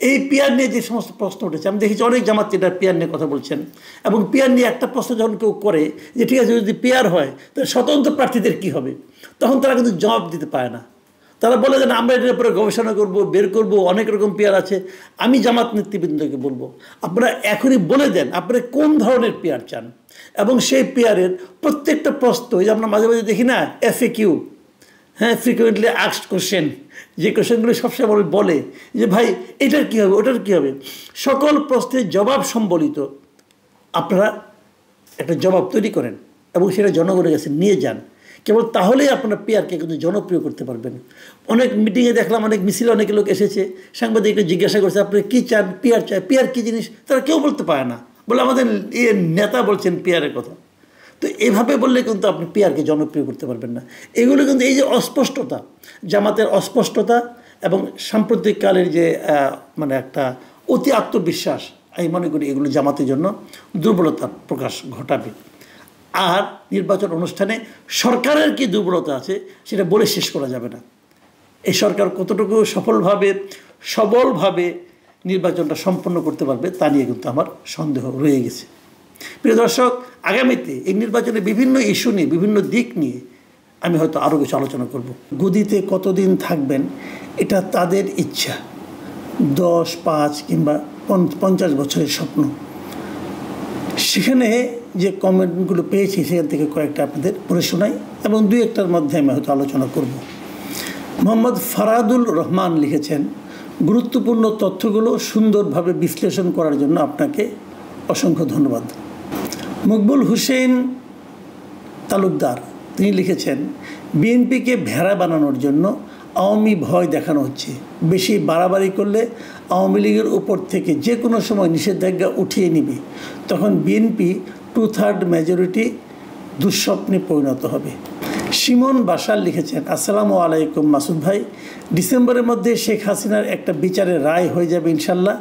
এই পিয়ার নিয়ে যে সমস্ত প্রশ্ন উঠেছে, আমি দেখেছি অনেক জামাত যেটা পিয়ার নিয়ে কথা বলছেন, এবং পিয়ার নিয়ে একটা প্রশ্ন যখন কেউ করে যে ঠিক আছে যদি পিয়ার হয় তাহলে স্বতন্ত্র প্রার্থীদের কী হবে, তখন তারা কিন্তু জবাব দিতে পারে না। তারা বলে যে আমরা এটার উপরে গবেষণা করব, বের করব, অনেক রকম পিয়ার আছে। আমি জামাত নেতৃবৃন্দকে বলবো আপনারা এখনই বলে দেন আপনারা কোন ধরনের পিয়ার চান, এবং সেই পিয়ারের প্রত্যেকটা প্রশ্ন, এই যে আমরা মাঝে মাঝে দেখি না FAQ, হ্যাঁ, ফ্রিকুয়েন্টলি আস্কড কোশ্চেন, যে কোশ্চেনগুলো সবসময় বলে যে ভাই এটার কী হবে, ওটার কী হবে, সকল প্রশ্নের জবাব সম্বলিত আপনারা একটা জবাব তৈরি করেন এবং সেটা জনগণের কাছে নিয়ে যান। কেবল তাহলেই আপনারা পিয়ারকে কিন্তু জনপ্রিয় করতে পারবেন। অনেক মিটিংয়ে দেখলাম, অনেক মিছিলে অনেক লোক এসেছে, সাংবাদিকরা জিজ্ঞাসা করছে আপনারা কী চান, পিয়ার চায়, পিয়ার কী জিনিস, তারা কেউ বলতে পারে না, বলে আমাদের নেতা বলছেন পিয়ারের কথা। তো এভাবে বললে কিন্তু আপনি পিয়ারকে জনপ্রিয় করতে পারবেন না। এগুলো কিন্তু এই যে অস্পষ্টতা, জামাতের অস্পষ্টতা এবং সাম্প্রতিককালের যে একটা অতি আত্মবিশ্বাস, আমি মনে করি এগুলো জামাতের জন্য দুর্বলতার প্রকাশ ঘটাবে। আর নির্বাচন অনুষ্ঠানে সরকারের কি দুর্বলতা আছে সেটা বলে শেষ করা যাবে না। এই সরকার কতটুকু সবলভাবে নির্বাচনটা সম্পন্ন করতে পারবে তা নিয়ে কিন্তু আমার সন্দেহ রয়ে গেছে। প্রিয় দর্শক, আগামীতে এই নির্বাচনে বিভিন্ন ইস্যু নিয়ে, বিভিন্ন দিক নিয়ে আমি হয়তো আরও কিছু আলোচনা করব। গদিতে কতদিন থাকবেন এটা তাদের ইচ্ছা, 10, 5 কিংবা 50 বছরের স্বপ্ন। সেখানে যে কমেন্টগুলো পেয়েছি সেখান থেকে কয়েকটা আপনাদের পড়ে শোনাই এবং 2-1টার মধ্যে আমি হয়তো আলোচনা করব। মোহাম্মদ ফারাদুল রহমান লিখেছেন, গুরুত্বপূর্ণ তথ্যগুলো সুন্দরভাবে বিশ্লেষণ করার জন্য আপনাকে অসংখ্য ধন্যবাদ। মকবুল হুসেন তালুকদার তিনি লিখেছেন, বিএনপিকে ভেড়া বানানোর জন্য আওয়ামী ভয় দেখানো হচ্ছে। বেশি বাড়াবাড়ি করলে আওয়ামী লীগের উপর থেকে যে কোনো সময় নিষেধাজ্ঞা উঠিয়ে নিবে, তখন বিএনপি 2/3 মেজরিটি দুঃস্বপ্নে পরিণত হবে। শিমন বাশার লিখেছেন, আসসালামু আলাইকুম মাসুদ ভাই, ডিসেম্বরের মধ্যে শেখ হাসিনার একটা বিচারের রায় হয়ে যাবে ইনশাল্লাহ,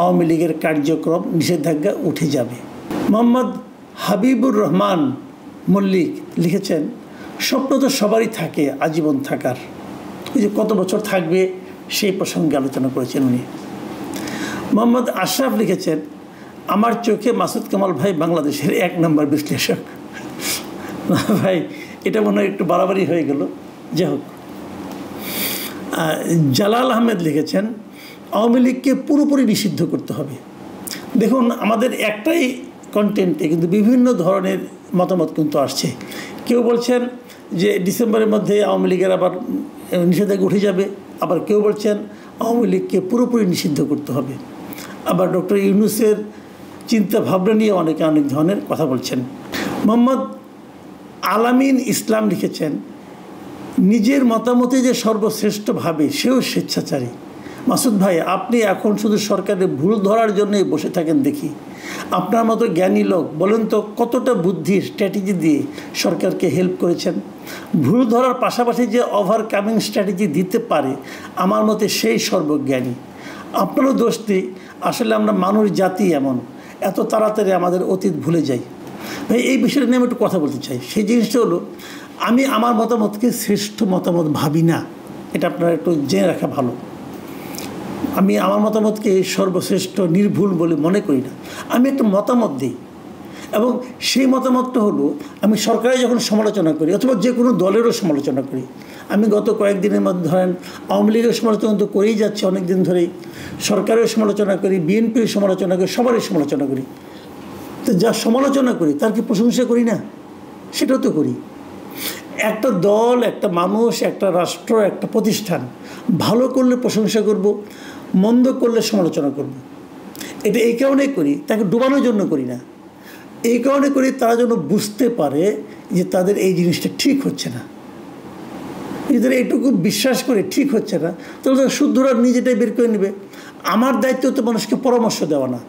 আওয়ামী লীগের কার্যক্রম নিষেধাজ্ঞা উঠে যাবে। মোহাম্মদ হাবিবুর রহমান মল্লিক লিখেছেন, স্বপ্ন তো সবারই থাকে আজীবন থাকার, ওই যে কত বছর থাকবে সেই প্রসঙ্গে আলোচনা করেছেন উনি। মোহাম্মদ আশরাফ লিখেছেন, আমার চোখে মাসুদ কামাল ভাই বাংলাদেশের 1 নম্বর বিশ্লেষক। ভাই এটা মনে হয় একটু বাড়াবাড়ি হয়ে গেল, যাই হোক। জালাল আহমেদ লিখেছেন, আওয়ামী লীগকে পুরোপুরি নিষিদ্ধ করতে হবে। দেখুন, আমাদের একটাই কন্টেন্টে কিন্তু বিভিন্ন ধরনের মতামত কিন্তু আসছে। কেউ বলছেন যে ডিসেম্বরের মধ্যে আওয়ামী লীগের আবার নিষেধাজ্ঞা উঠে যাবে, আবার কেউ বলছেন আওয়ামী লীগকে পুরোপুরি নিষিদ্ধ করতে হবে। আবার ডক্টর ইউনূসের চিন্তা ভাবনা নিয়ে অনেকে অনেক ধরনের কথা বলছেন। মোহাম্মদ আলামিন ইসলাম লিখেছেন, নিজের মতামতে যে সর্বশ্রেষ্ঠ ভাবে সেও স্বেচ্ছাচারী। মাসুদ ভাই, আপনি এখন শুধু সরকারের ভুল ধরার জন্যই বসে থাকেন দেখি। আপনার মতো জ্ঞানী লোক বলেন তো কতটা বুদ্ধি স্ট্র্যাটেজি দিয়ে সরকারকে হেল্প করেছেন। ভুল ধরার পাশাপাশি যে ওভারকামিং স্ট্র্যাটেজি দিতে পারে আমার মতে সেই সর্বজ্ঞানী। আপনারও দোষ নেই, আসলে আমরা মানুষ জাতি এমন, এত তাড়াতাড়ি আমাদের অতীত ভুলে যাই। ভাই এই বিষয়টা নিয়ে আমি একটু কথা বলতে চাই। সেই জিনিসটা হলো, আমি আমার মতামতকে শ্রেষ্ঠ মতামত ভাবি না, এটা আপনারা একটু জেনে রাখা ভালো। আমি আমার মতামতকে সর্বশ্রেষ্ঠ নির্ভুল বলে মনে করি না। আমি একটা মতামত দিই, এবং সেই মতামতটা হলো আমি সরকারের যখন সমালোচনা করি অথবা যে কোনো দলেরও সমালোচনা করি। আমি গত কয়েকদিনের মধ্যে ধরেন আওয়ামী লীগের সমালোচনা তো করেই যাচ্ছে অনেক দিন ধরেই, সরকারের সমালোচনা করি, বিএনপির সমালোচনা করি, সবারই সমালোচনা করি। তো যা সমালোচনা করি তার কি প্রশংসা করি না? সেটাও তো করি। একটা দল, একটা মানুষ, একটা রাষ্ট্র, একটা প্রতিষ্ঠান ভালো করলে প্রশংসা করব, মন্দ করলে সমালোচনা করব। এটা এই কারণেই করি, তাকে ডুবানোর জন্য করি না। এই কারণে করি তারা যেন বুঝতে পারে যে তাদের এই জিনিসটা ঠিক হচ্ছে না। যদি এইটুকু বিশ্বাস করে ঠিক হচ্ছে না, তাহলে তারা শুদ্ধরা নিজেটাই বের করে নেবে। আমার দায়িত্ব তো মানুষকে পরামর্শ দেওয়া না।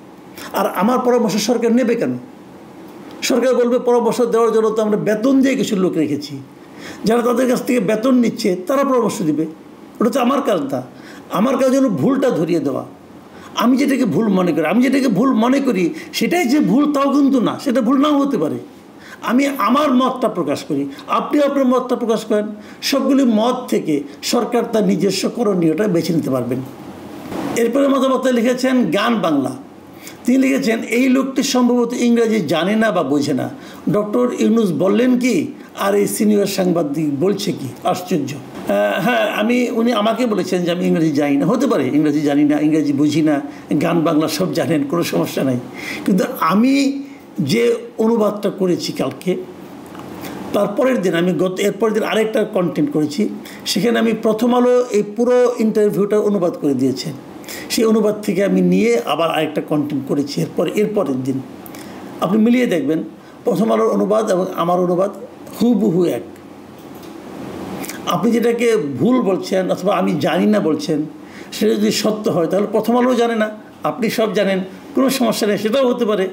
আর আমার পরামর্শ সরকার নেবে কেন? সরকার বলবে পরামর্শ দেওয়ার জন্য তো আমরা বেতন দিয়ে কিছু লোক রেখেছি, যারা তাদের কাছ থেকে বেতন নিচ্ছে তারা পরামর্শ দিবে। ওটা তো আমার কাজ না। আমার কাজ হলো ভুলটা ধরিয়ে দেওয়া। আমি যেটাকে ভুল মনে করি সেটাই যে ভুল তাও কিন্তু না, সেটা ভুল নাও হতে পারে। আমি আমার মতটা প্রকাশ করি, আপনি আপনার মতটা প্রকাশ করেন। সবগুলি মত থেকে সরকার তার নিজস্ব করণীয়টা বেছে নিতে পারবেন। এরপরে মতামত লিখেছেন গান বাংলা। তিনি লিখেছেন, এই লোকটি সম্ভবত ইংরেজি জানে না বা বোঝে না। ডক্টর ইউনূস বললেন কি, আর এই সিনিয়র সাংবাদিক বলছে কি? আশ্চর্য। হ্যাঁ, উনি আমাকে বলেছেন যে আমি ইংরেজি জানি না। হতে পারে ইংরেজি জানি না, ইংরেজি বুঝি না, গান বাংলা সব জানেন, কোনো সমস্যা নাই। কিন্তু আমি যে অনুবাদটা করেছি কালকে, তারপরের দিন এরপরের দিন আরেকটা কন্টেন্ট করেছি, সেখানে আমি প্রথম আলো এই পুরো ইন্টারভিউটা অনুবাদ করে দিয়েছেন। সেই অনুবাদ থেকে আমি নিয়ে আবার আরেকটা কন্টেন্ট করেছি এরপরের দিন। আপনি মিলিয়ে দেখবেন প্রথম আলোর অনুবাদ এবং আমার অনুবাদ হুবহু এক। আপনি যেটাকে ভুল বলছেন অথবা আমি জানি না বলছেন, সেটা যদি সত্য হয় তাহলে প্রথম আলো জানে না, আপনি সব জানেন, কোনো সমস্যা নেই, সেটাও হতে পারে।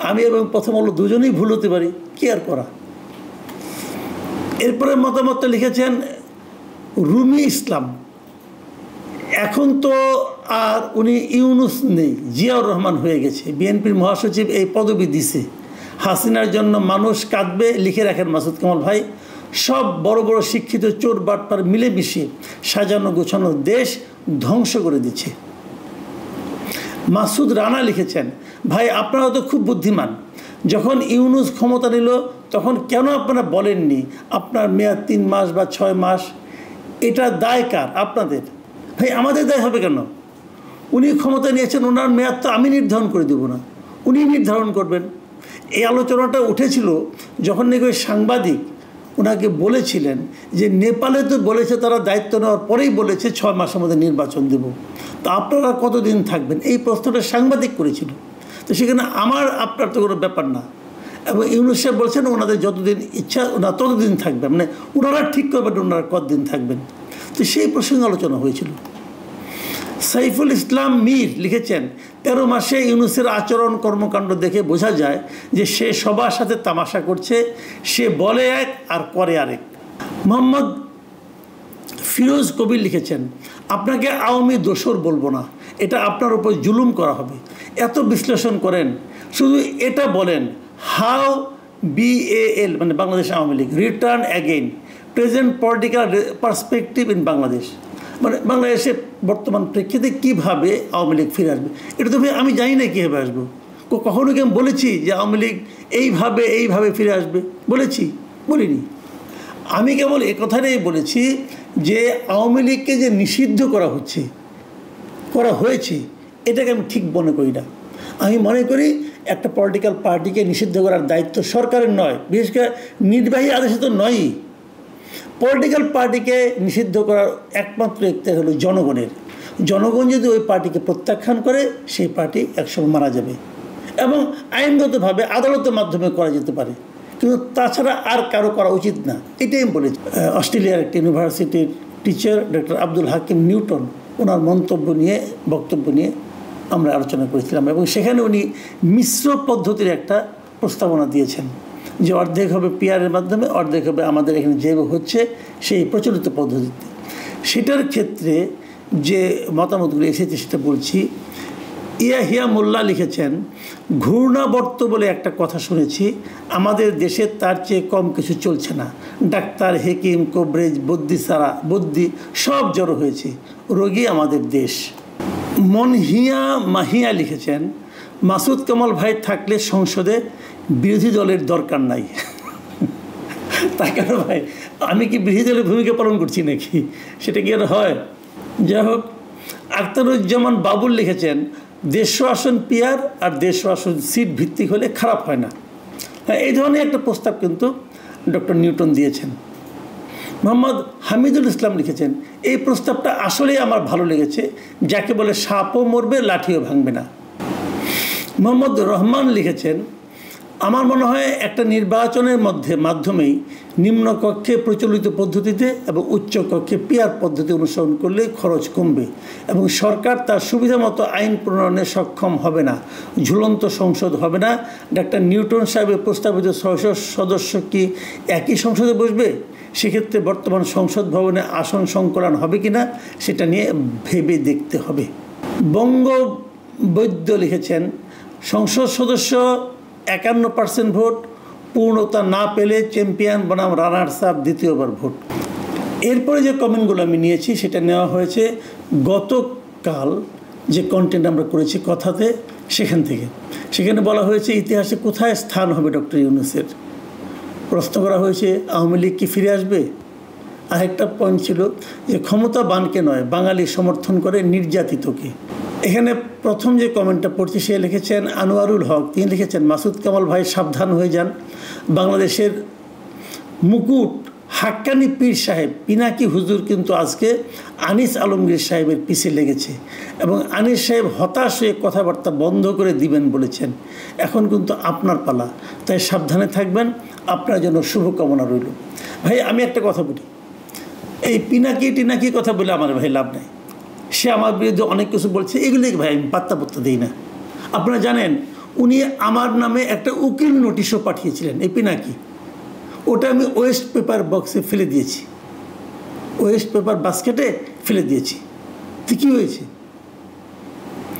আমি এবং প্রথম আলো দুজনেই ভুল হতে পারি, কি আর করা। এরপরে মতামতটা লিখেছেন রুমি ইসলাম। এখন তো আর উনি ইউনূস নেই, জিয়াউর রহমান হয়ে গেছে, বিএনপির মহাসচিব এই পদবি দিছে। হাসিনার জন্য মানুষ কাঁদবে, লিখে রাখেন মাসুদ কামাল ভাই। সব বড় বড় শিক্ষিত চোর বাটপার মিলেমিশে সাজানো গোছানো দেশ ধ্বংস করে দিচ্ছে। মাসুদ রানা লিখেছেন, ভাই আপনারা তো খুব বুদ্ধিমান, যখন ইউনূস ক্ষমতা নিল তখন কেন আপনারা বলেননি আপনার মেয়াদ 3 মাস বা 6 মাস? এটা দায় কার? আপনাদের। ভাই আমাদের দায় হবে কেন? উনি ক্ষমতা নিয়েছেন, ওনার মেয়াদ তো আমি নির্ধারণ করে দেব না, উনি নির্ধারণ করবেন। এই আলোচনাটা উঠেছিল যখন নাকি ওই সাংবাদিক ওনাকে বলেছিলেন যে নেপালে তো বলেছে তারা দায়িত্ব নেওয়ার পরেই বলেছে 6 মাসের মধ্যে নির্বাচন দেব, তো আপনারা কতদিন থাকবেন? এই প্রশ্নটা সাংবাদিক করেছিল। তো সেখানে আপনার তো কোনো ব্যাপার না। এবং ইউনূস সাহেব বলছেন ওনাদের যতদিন ইচ্ছা ওনারা ততদিন থাকবেন, মানে ওনারা ঠিক করবেন ওনারা কতদিন থাকবেন। তো সেই প্রসঙ্গে আলোচনা হয়েছিল। সাইফুল ইসলাম মীর লিখেছেন, 13 মাসে ইউনূসের আচরণ কর্মকাণ্ড দেখে বোঝা যায় যে সে সবার সাথে তামাশা করছে, সে বলে এক আর করে আরেক। মোহাম্মদ ফিরোজ কবির লিখেছেন, আপনাকে আওয়ামী দোসর বলবো না, এটা আপনার উপর জুলুম করা হবে। এত বিশ্লেষণ করেন, শুধু এটা বলেন, হাউ BAL মানে Bangladesh Awami League return again present political perspective in Bangladesh, মানে বাংলাদেশে বর্তমান প্রেক্ষিতে কীভাবে আওয়ামী লীগ ফিরে আসবে। এটা তো আমি জানি না কীভাবে আসবো। কখনো কি আমি বলেছি যে আওয়ামী লীগ এইভাবে ফিরে আসবে? বলিনি। আমি কেবল এ কথাটাই বলেছি যে আওয়ামী লীগকে যে নিষিদ্ধ করা হয়েছে এটাকে আমি ঠিক মনে করি না। আমি মনে করি একটা পলিটিক্যাল পার্টিকে নিষিদ্ধ করার দায়িত্ব সরকারের নয়, বিশেষ করে নির্বাহী আদেশে তো নয়ই। পলিটিক্যাল পার্টিকে নিষিদ্ধ করার একমাত্র এখতিয়ার হলো জনগণের। জনগণ যদি ওই পার্টিকে প্রত্যাখ্যান করে, সেই পার্টি একসময় মারা যাবে এবং আইনগতভাবে আদালতের মাধ্যমে করা যেতে পারে, কিন্তু তাছাড়া আর কারো করা উচিত না, এটাই আমি বলেছি। অস্ট্রেলিয়ার একটি ইউনিভার্সিটির teacher doctor Abdul Hakim Newton, ওনার বক্তব্য নিয়ে আমরা আলোচনা করেছিলাম এবং সেখানে উনি মিশ্র পদ্ধতির একটা প্রস্তাবনা দিয়েছেন যে অর্ধেক হবে পিআরের মাধ্যমে, অর্ধেক হবে আমাদের এখানে যেভাবে হচ্ছে সেই প্রচলিত পদ্ধতিতে। সেটার ক্ষেত্রে যে মতামতগুলো এসেছে সেটা বলছি। ইয়াহিয়া মোল্লা লিখেছেন, ঘূর্ণাবর্ত বলে একটা কথা শুনেছি, আমাদের দেশে তার চেয়ে কম কিছু চলছে না। ডাক্তার, হেকিম, কবরেজ, বদ্যি সব জড়ো হয়েছে, রোগী আমাদের দেশ। মনহিয়া মাহিয়া লিখেছেন, মাসুদ কামাল ভাই থাকলে সংসদে বিরোধী দলের দরকার নাই। তাই কেন ভাই, আমি কি বিরোধী দলের ভূমিকা পালন করছি নাকি? সেটা কি আর হয়? যাই হোক, আখতারুজ্জামান বাবুল লিখেছেন, 150 আসন পিআর আর 150 আসন সিট ভিত্তিক হলে খারাপ হয় না। হ্যাঁ, এই ধরনের একটা প্রস্তাব কিন্তু ডক্টর নিউটন দিয়েছেন। মোহাম্মদ হামিদুল ইসলাম লিখেছেন, এই প্রস্তাবটা আসলেই আমার ভালো লেগেছে, যাকে বলে সাপও মরবে লাঠিও ভাঙবে না। মোহাম্মদ রহমান লিখেছেন, আমার মনে হয় একটা নির্বাচনের মাধ্যমেই নিম্নকক্ষে প্রচলিত পদ্ধতিতে এবং উচ্চকক্ষে পিআর পদ্ধতি অনুসরণ করলে খরচ কমবে এবং সরকার তার সুবিধা মতো আইন প্রণয়নে সক্ষম হবে না, ঝুলন্ত সংসদ হবে না। ডাক্তার নিউটন সাহেবের প্রস্তাবিত 600 সদস্য কি একই সংসদে বসবে? সেক্ষেত্রে বর্তমান সংসদ ভবনে আসন সংকলন হবে কিনা সেটা নিয়ে ভেবে দেখতে হবে। বঙ্গবৈদ্য লিখেছেন, সংসদ সদস্য 51% ভোট, পূর্ণতা না পেলে চ্যাম্পিয়ন বনাম রানার্স আপ দ্বিতীয়বার ভোট। এরপরে যে কমেন্টগুলো আমি নিয়েছি সেটা নেওয়া হয়েছে গতকাল যে কন্টেন্ট আমরা করেছি কথাতে, সেখানে বলা হয়েছে ইতিহাসে কোথায় স্থান হবে ডক্টর ইউনূসের। প্রশ্ন করা হয়েছে আওয়ামী লীগ কি ফিরে আসবে। আরেকটা পয়েন্ট ছিল যে ক্ষমতাবানকে নয়, বাঙালি সমর্থন করে নির্যাতিতকে। এখানে প্রথম যে কমেন্টটা পড়ছি সে লিখেছেন আনোয়ারুল হক, তিনি লিখেছেন, মাসুদ কামাল ভাই সাবধান হয়ে যান, বাংলাদেশের মুকুট হাক্কানি পীর সাহেব পিনাকি হুজুর কিন্তু আজকে আনিস আলমগীর সাহেবের পিছে লেগেছে এবং আনিস সাহেব হতাশ হয়ে কথাবার্তা বন্ধ করে দিবেন বলেছেন। এখন কিন্তু আপনার পালা, তাই সাবধানে থাকবেন, আপনার জন্য শুভকামনা রইল। ভাই আমি একটা কথা বলি, এই টিনাকি কথা বলে আমার ভাই লাভ নাই। সে আমার বিরুদ্ধে অনেক কিছু বলছে, এগুলি ভাই আমি পাত্তা দিই না। আপনারা জানেন উনি আমার নামে একটা উকিল নোটিশও পাঠিয়েছিলেন, এই পিনাকি, ওটা আমি ওয়েস্ট পেপার বক্সে ফেলে দিয়েছি, ওয়েস্ট পেপার বাস্কেটে ফেলে দিয়েছি। তো কী হয়েছে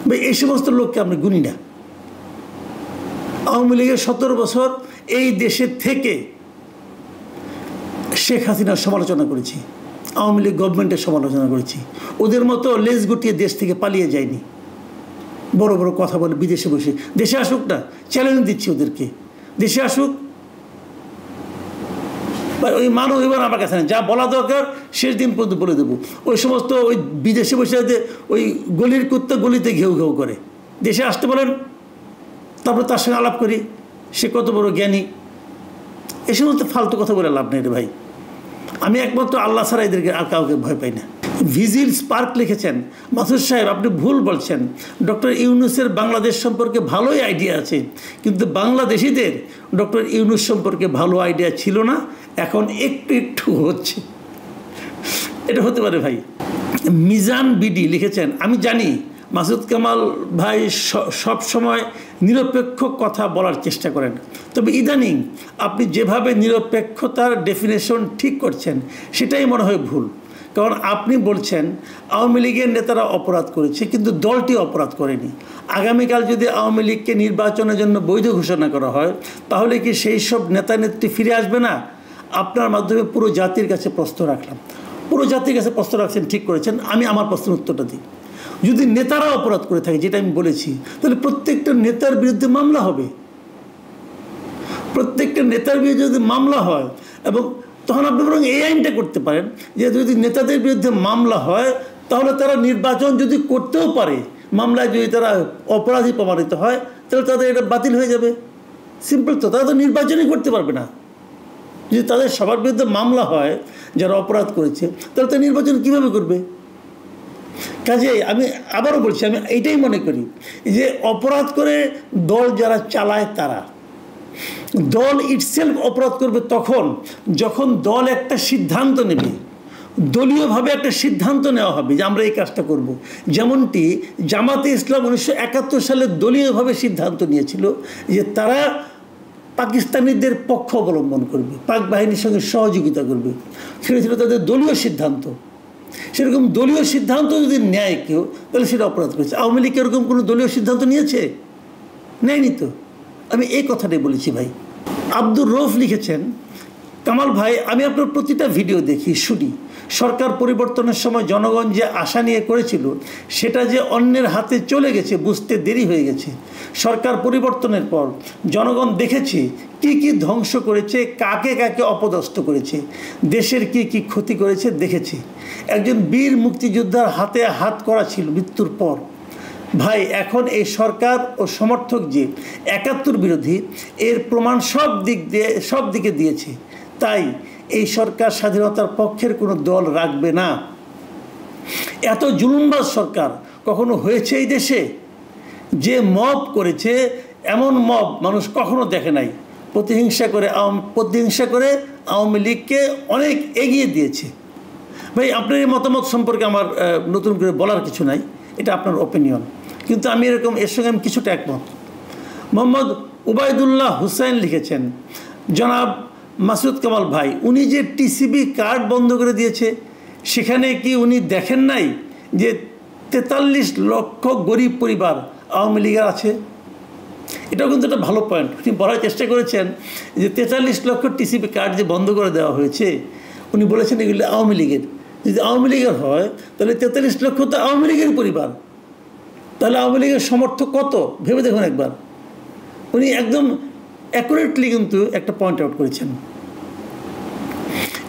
ভাই? এই সমস্ত লোককে আমরা গুনি না। আওয়ামী লীগের 17 বছর এই দেশের থেকে শেখ হাসিনার সমালোচনা করেছি, আওয়ামী লীগ গভর্নমেন্টের সমালোচনা করেছি। ওদের মতো লেজ গুটিয়ে দেশ থেকে পালিয়ে যায়নি, বড় বড় কথা বলে বিদেশে বসে। দেশে আসুক না, চ্যালেঞ্জ দিচ্ছি ওদেরকে, দেশে আসুক। ওই মানব এবার আমার কাছে যা বলা দরকার শেষ দিন পর্যন্ত বলে দেবো। ওই সমস্ত ওই বিদেশে বসে ওই গলির কুত্তা গলিতে ঘেউ ঘেউ করে, দেশে আসতে বলেন, তারপর তার সঙ্গে আলাপ করি, সে কত বড় জ্ঞানী। এ সমস্ত ফালতু কথা বলে লাভ নেই রে ভাই। আমি একমাত্র আল্লাহ ছাড়া এদেরকে আর কাউকে ভয় পাই না। ভিজিল স্পার্ক লিখেছেন, মাসুদ সাহেব আপনি ভুল বলছেন, ডক্টর ইউনূসের বাংলাদেশ সম্পর্কে ভালোই আইডিয়া আছে, কিন্তু বাংলাদেশিদের ডক্টর ইউনূস সম্পর্কে ভালো আইডিয়া ছিল না, এখন একটু হচ্ছে। এটা হতে পারে ভাই। মিজান বিডি লিখেছেন, আমি জানি মাসুদ কামাল ভাই সব সময় নিরপেক্ষ কথা বলার চেষ্টা করেন। তবে ইদানিং আপনি যেভাবে নিরপেক্ষতার ডেফিনেশন ঠিক করছেন সেটাই মনে হয় ভুল। কারণ আপনি বলছেন আওয়ামী লীগের নেতারা অপরাধ করেছে, কিন্তু দলটি অপরাধ করেনি। আগামীকাল যদি আওয়ামী লীগকে নির্বাচনের জন্য বৈধ ঘোষণা করা হয়, তাহলে কি সেই সব নেতা নেত্রী ফিরে আসবে না? আপনার মাধ্যমে পুরো জাতির কাছে প্রশ্ন রাখলাম। পুরো জাতির কাছে প্রশ্ন রাখছেন, ঠিক করেছেন। আমি আমার প্রশ্নের উত্তরটা দিই। যদি নেতারা অপরাধ করে থাকে, যেটা আমি বলেছি, তাহলে প্রত্যেকটা নেতার বিরুদ্ধে মামলা হবে। প্রত্যেকটা নেতার বিরুদ্ধে যদি মামলা হয়, এবং তখন আপনি বরং এই আইনটা করতে পারেন যে যদি নেতাদের বিরুদ্ধে মামলা হয়, তাহলে তারা নির্বাচন যদি করতেও পারে, মামলায় যদি তারা অপরাধী প্রমাণিত হয়, তাহলে তাদের এটা বাতিল হয়ে যাবে। সিম্পল তো, তারা তো নির্বাচনই করতে পারবে না। যদি তাদের সবার বিরুদ্ধে মামলা হয় যারা অপরাধ করেছে, তাহলে তারা নির্বাচন কীভাবে করবে? কাজেই আমি আবারও বলছি, আমি এইটাই মনে করি যে অপরাধ করে দল যারা চালায়, তারা দল ইটসেলফ অপরাধ করবে তখন যখন দল একটা সিদ্ধান্ত নেবে, দলীয়ভাবে একটা সিদ্ধান্ত নেওয়া হবে যে আমরা এই কাজটা করব। যেমনটি জামাতে ইসলাম 1971 সালে দলীয়ভাবে সিদ্ধান্ত নিয়েছিল যে তারা পাকিস্তানিদের পক্ষ অবলম্বন করবে, পাক বাহিনীর সঙ্গে সহযোগিতা করবে। সেটা ছিল তাদের দলীয় সিদ্ধান্ত। সেরকম দলীয় সিদ্ধান্ত যদি নেয় কেউ, তাহলে সেটা অপরাধ করেছে। আওয়ামী লীগ এরকম কোনো দলীয় সিদ্ধান্ত নিয়েছে? নেয়নি তো। আমি এই কথাটাই বলেছি ভাই। আব্দুর রৌফ লিখেছেন, কামাল ভাই, আমি আপনার প্রতিটা ভিডিও দেখি, শুনি। সরকার পরিবর্তনের সময় জনগণ যে আশা নিয়ে করেছিল, সেটা যে অন্যের হাতে চলে গেছে বুঝতে দেরি হয়ে গেছে। সরকার পরিবর্তনের পর জনগণ দেখেছে কি কি ধ্বংস করেছে, কাকে কাকে অপদস্থ করেছে, দেশের কি কি ক্ষতি করেছে দেখেছে। একজন বীর মুক্তিযোদ্ধার হাতে হাত করা ছিল মৃত্যুর পর। ভাই, এখন এই সরকার ও সমর্থক যে 71 বিরোধী, এর প্রমাণ সব দিকে দিয়েছে। তাই এই সরকার স্বাধীনতার পক্ষের কোনো দল রাখবে না। এত জুলুমবাজ সরকার কখনো হয়েছে এই দেশে? যে মব করেছে, এমন মব মানুষ কখনো দেখে নাই। প্রতিহিংসা করে আওয়ামী লীগকে অনেক এগিয়ে দিয়েছে। ভাই, আপনার এই মতামত সম্পর্কে আমার নতুন করে বলার কিছু নাই, এটা আপনার ওপিনিয়ন। কিন্তু আমি এর সঙ্গে আমি কিছুটা একমত। মোহাম্মদ উবায়দুল্লাহ হুসাইন লিখেছেন, জনাব মাসুদ কামাল ভাই, উনি যে টিসিবি কার্ড বন্ধ করে দিয়েছে, সেখানে কি উনি দেখেন নাই যে 43 লক্ষ গরিব পরিবার আওয়ামী লীগের আছে? এটাও কিন্তু একটা ভালো পয়েন্ট। উনি বলার চেষ্টা করেছেন যে 43 লক্ষ টিসিবি কার্ড যে বন্ধ করে দেওয়া হয়েছে, উনি বলেছেন এগুলি আওয়ামী লীগের। যদি আওয়ামী লীগের হয়, তাহলে 43 লক্ষ তো আওয়ামী লীগের পরিবার। তাহলে আওয়ামী লীগের সমর্থক কত ভেবে দেখুন একবার। উনি একদম অ্যাকুরেটলি কিন্তু একটা পয়েন্ট আউট করেছেন।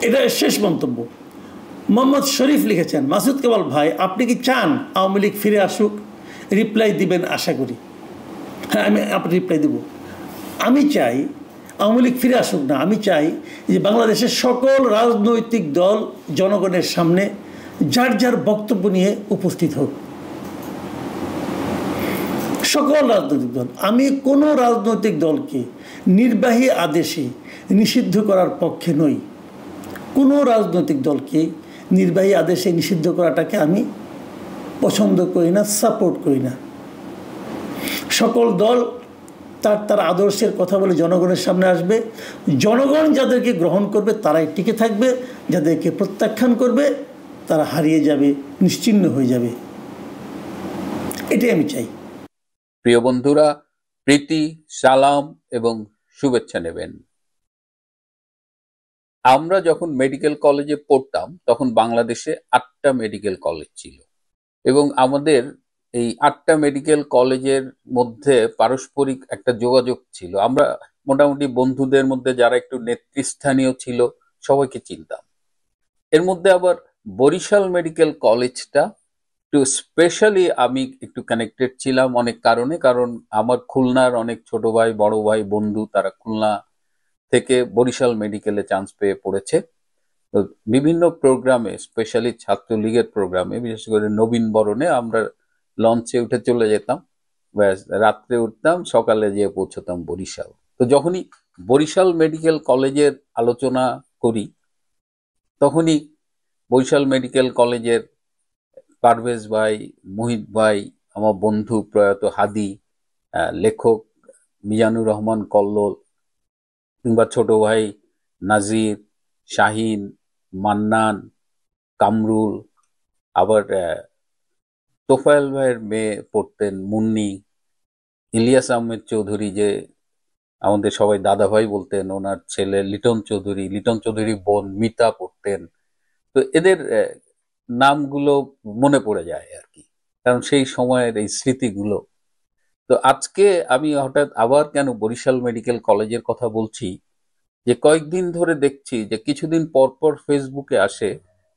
এটা শেষ মন্তব্য। মোহাম্মদ শরীফ লিখেছেন, মাসুদ কামাল ভাই, আপনি কি চান আওয়ামী লীগ ফিরে আসুক? রিপ্লাই দিবেন আশা করি। হ্যাঁ, আপনি রিপ্লাই দেব। আমি চাই আওয়ামী লীগ ফিরে আসুক না, আমি চাই যে বাংলাদেশের সকল রাজনৈতিক দল জনগণের সামনে যার যার বক্তব্য নিয়ে উপস্থিত হোক। সকল রাজনৈতিক দল। আমি কোনো রাজনৈতিক দলকে নির্বাহী আদেশে নিষিদ্ধ করার পক্ষে নই। কোনো রাজনৈতিক দলকে নির্বাহী আদেশে নিষিদ্ধ করাটাকে আমি পছন্দ করি না, সাপোর্ট করি না। সকল দল তার আদর্শের কথা বলে জনগণের সামনে আসবে। জনগণ যাদেরকে গ্রহণ করবে তারাই টিকে থাকবে, যাদেরকে প্রত্যাখ্যান করবে তারা হারিয়ে যাবে, নিশ্চিহ্ন হয়ে যাবে। এটাই আমি চাই। প্রিয় বন্ধুরা, প্রীতি, সালাম এবং শুভেচ্ছা নেবেন। আমরা যখন মেডিকেল কলেজে পড়তাম, তখন বাংলাদেশে 8টা মেডিকেল কলেজ ছিল এবং আমাদের এই 8টা মেডিকেল কলেজের মধ্যে পারস্পরিক একটা যোগাযোগ ছিল। আমরা মোটামুটি বন্ধুদের মধ্যে যারা একটু নেতৃস্থানীয় ছিল সবাইকে চিনতাম। এর মধ্যে আবার বরিশাল মেডিকেল কলেজটা একটু স্পেশালি আমি একটু কানেক্টেড ছিলাম অনেক কারণে। কারণ আমার খুলনার অনেক ছোট ভাই, বড় ভাই, বন্ধু তারা খুলনা থেকে বরিশাল মেডিকেলে চান্স পেয়ে পড়েছে। তো বিভিন্ন প্রোগ্রামে, স্পেশালি ছাত্রলীগের প্রোগ্রামে, বিশেষ করে নবীন বরণে আমরা লঞ্চে উঠে চলে যেতাম, ব্যাস রাত্রে উঠতাম, সকালে যেয়ে পৌঁছতাম বরিশাল। তো যখনই বরিশাল মেডিকেল কলেজের আলোচনা করি, তখনই বরিশাল মেডিকেল কলেজের পারভেজ ভাই, মোহিত ভাই, আমার বন্ধু প্রয়াত হাদি, লেখক মিজানুর রহমান কল্লোল, কিংবা ছোট ভাই নাজির, শাহিন, মান্নান, কামরুল, আবার তোফায়েল ভাইয়ের মেয়ে পড়তেন মুন্নি, ইলিয়াস আহমেদ চৌধুরী, যে আমাদের সবাই দাদা ভাই বলতেন, ওনার ছেলে লিটন চৌধুরী বোন মিতা পড়তেন। তো এদের নামগুলো মনে পড়ে যায় আর কি, কারণ সেই সময়ের এই স্মৃতিগুলো। তো আজকে আমি হঠাৎ আবার কেন বরিশাল মেডিকেল কলেজের কথা বলছি, যে কয়েকদিন ধরে দেখছি যে কিছুদিন পর পর ফেসবুকে আসে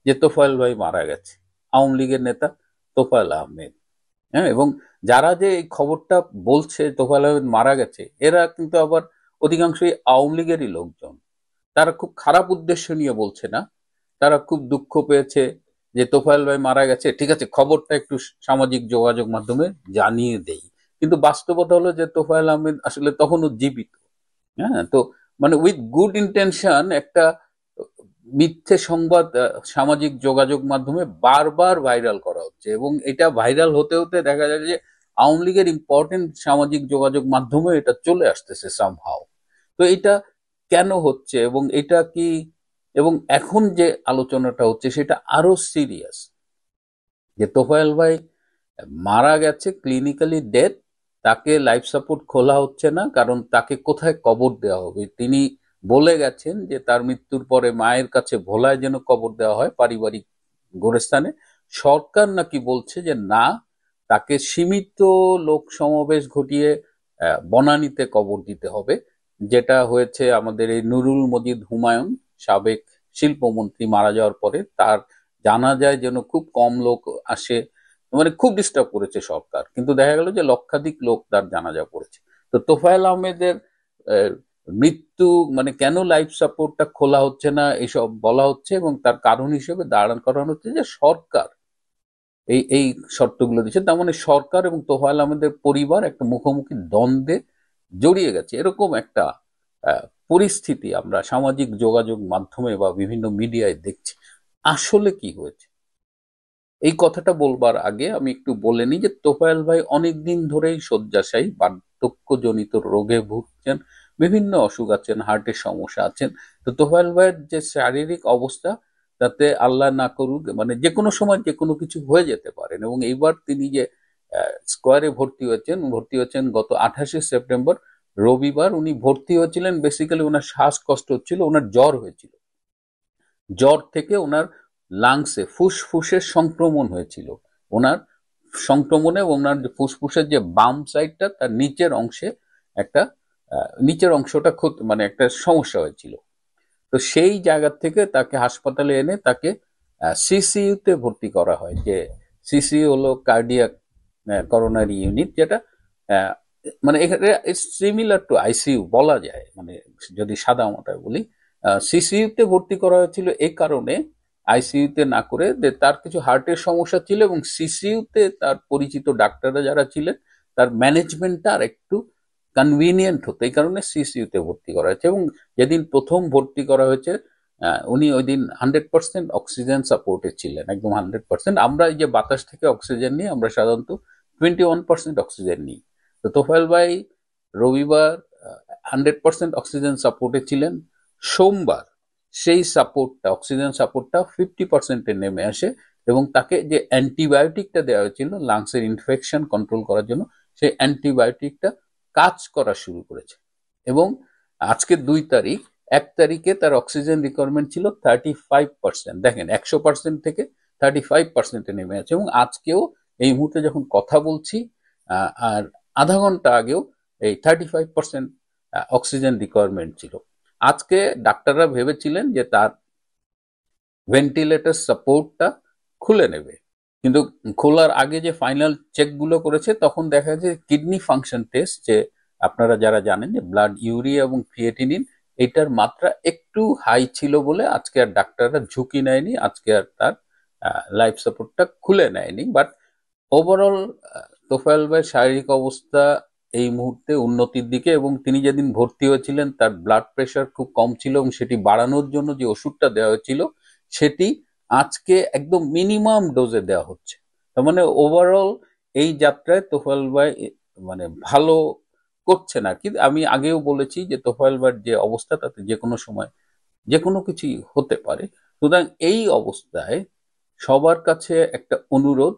যে তোফায়েল ভাই মারা গেছে, আওয়ামী লীগের নেতা তোফায়েল আহমেদ। হ্যাঁ, এবং যারা যে এই খবরটা বলছে তোফায়েল আহমেদ মারা গেছে, এরা কিন্তু আবার অধিকাংশই আওয়ামী লীগেরই লোকজন। তারা খুব খারাপ উদ্দেশ্য নিয়ে বলছে না, তারা খুব দুঃখ পেয়েছে যে তোফায়েল ভাই মারা গেছে, ঠিক আছে খবরটা একটু সামাজিক যোগাযোগ মাধ্যমে জানিয়ে দেই। কিন্তু বাস্তবতা হলো যে তোফায়েল আহমেদ আসলে তখনও জীবিত। হ্যাঁ, তো মানে উইথ গুড ইন্টেনশন একটা মিথ্যে সংবাদ সামাজিক যোগাযোগ মাধ্যমে বারবার ভাইরাল করা হচ্ছে, এবং এটা ভাইরাল হতে হতে দেখা যায় যে আওয়ামী লীগের ইম্পর্টেন্ট সামাজিক যোগাযোগ মাধ্যমে এটা চলে আসতেছে সামহাও। তো এটা কেন হচ্ছে, এবং এটা কি, এবং এখন যে আলোচনাটা হচ্ছে সেটা আরো সিরিয়াস, যে তোফায়েল ভাই মারা গেছে, ক্লিনিক্যালি ডেথ, তাকে লাইফ সাপোর্ট খোলা হচ্ছে না, কারণ তাকে কোথায় কবর দেওয়া হবে। তিনি বলে গেছেন যে তার মৃত্যুর পরে মায়ের কাছে ভোলায় যেন কবর দেওয়া হয়, পারিবারিক গোরস্থানে। সরকার নাকি বলছে যে না, তাকে সীমিত লোক সমাবেশ ঘটিয়ে বনানীতে কবর দিতে হবে, যেটা হয়েছে আমাদের এই নুরুল মজিদ হুমায়ুন, সাবেক শিল্পমন্ত্রী, মারা যাওয়ার পরে তার জানাজায় যেন খুব কম লোক আসে, মানে খুব ডিস্টার্ব করেছে সরকার, কিন্তু দেখা গেল যে লক্ষাধিক লোক তার জানাজা পড়েছে। তো তোফায়েল আহমেদের মৃত্যু, মানে কেন লাইফ সাপোর্টটা খোলা হচ্ছে না এসব বলা হচ্ছে, এবং তার কারণ হিসেবে দাঁড়ান করানো হচ্ছে যে সরকার এই এই শর্তগুলো দিচ্ছে। তার মানে সরকার এবং তোফায়েল আহমেদের পরিবার একটা মুখোমুখি দ্বন্দ্বে জড়িয়ে গেছে, এরকম একটা পরিস্থিতি আমরা সামাজিক যোগাযোগ মাধ্যমে বা বিভিন্ন মিডিয়ায় দেখছি। আসলে কি হয়েছে, এই কথাটা বলবার আগে আমি একটু বলে নিই যে তোফায়েল ভাই অনেকদিন ধরেই শয্যাশায়ী, বার্ধক্যজনিত রোগে ভুগছেন, বিভিন্ন অসুখ আছেন, হার্টের সমস্যা আছেন। তো তোফায়েল ভাইয়ের যে শারীরিক অবস্থা, তাতে আল্লাহ না করুক, মানে যে কোনো সময় যে কোনো কিছু হয়ে যেতে পারেন। এবং এইবার তিনি যে স্কোয়ারে ভর্তি হয়েছেন গত 28শে সেপ্টেম্বর, রবিবার। উনি ভর্তি হয়েছিলেন বেসিক্যালি, ওনার শ্বাসকষ্ট হচ্ছিল, ওনার জ্বর হয়েছিল, জ্বর থেকে ওনার লাংসে ফুসফুসের সংক্রমণ হয়েছিল। ওনার সংক্রমণে ওনার ফুসফুসের যে বাম সাইডটা, তার নিচের অংশে একটা নিচের অংশটা মানে একটা সমস্যা হয়েছিল। তো সেই জায়গা থেকে তাকে হাসপাতালে এনে তাকে সিসিইউতে ভর্তি করা হয়, যে সিসিইউ হলো কার্ডিয়াক করোনারি ইউনিট, যেটা মানে এখানে সিমিলার টু আইসিইউ বলা যায়, মানে যদি সাদা মাথায় বলি। সিসিইউতে ভর্তি করা হয়েছিল এই কারণে, আইসিইউতে না করে, তার কিছু হার্টের সমস্যা ছিল, এবং সিসিইউতে তার পরিচিত ডাক্তাররা যারা ছিলেন, তার ম্যানেজমেন্টটা আর একটু কনভিনিয়েন্ট হতো, এই কারণে সিসিইউতে ভর্তি করা হয়েছে। এবং যেদিন প্রথম ভর্তি করা হয়েছে, উনি ওই দিন 100% অক্সিজেন সাপোর্টে ছিলেন, একদম 100%। আমরা এই যে বাতাস থেকে অক্সিজেন নিই, আমরা সাধারণত 21% অক্সিজেন নিই। তো তোফায়েল ভাই রবিবার 100% অক্সিজেন সাপোর্টে ছিলেন। সোমবার সেই সাপোর্টটা, অক্সিজেন সাপোর্টটা 50%-এ নেমে আসে, এবং তাকে যে অ্যান্টিবায়োটিকটা দেওয়া হয়েছিল লাংসের ইনফেকশন কন্ট্রোল করার জন্য, সেই অ্যান্টিবায়োটিকটা কাজ করা শুরু করেছে। এবং আজকে 2 তারিখ, 1 তারিখে তার অক্সিজেন রিকোয়ারমেন্ট ছিল 35%। দেখেন, 100% থেকে 35%-এ নেমে আছে। এবং আজকেও এই মুহূর্তে যখন কথা বলছি, আর আধা ঘন্টা আগেও এই 35% অক্সিজেন রিকোয়ারমেন্ট ছিল। আজকে ডাক্তাররা ভেবেছিলেন যে তার ভেন্টিলেটর সাপোর্টটা খুলে নেবে, কিন্তু খোলার আগে যে ফাইনাল চেকগুলো করেছে, তখন দেখা যায় কিডনি ফাংশন টেস্ট, যে আপনারা যারা জানেন যে ব্লাড ইউরিয়া এবং ক্রিয়েটিনিন, এটার মাত্রা একটু হাই ছিল বলে আজকে আর ডাক্তাররা ঝুঁকি নেয়নি, আজকে আর তার লাইফ সাপোর্টটা খুলে নেয়নি। বাট ওভারঅল তোফায়েল ভাইয়ের শারীরিক অবস্থা এই মুহূর্তে উন্নতির দিকে, এবং তিনি যেদিন ভর্তি হয়েছিলেন তার ব্লাড প্রেশার খুব কম ছিল, এবং সেটি বাড়ানোর জন্য যে ওষুধটা দেওয়া হয়েছিল সেটি আজকে একদম মিনিমাম ডোজে দেওয়া হচ্ছে। তার মানে ওভারঅল এই যাত্রায় তোফায়েল ভাই মানে ভালো করছে না। কিন্তু আমি আগেও বলেছি যে তোফায়েল ভাইয়ের যে অবস্থা তাতে যে কোনো সময় যে কোনো কিছুই হতে পারে। সুতরাং এই অবস্থায় সবার কাছে একটা অনুরোধ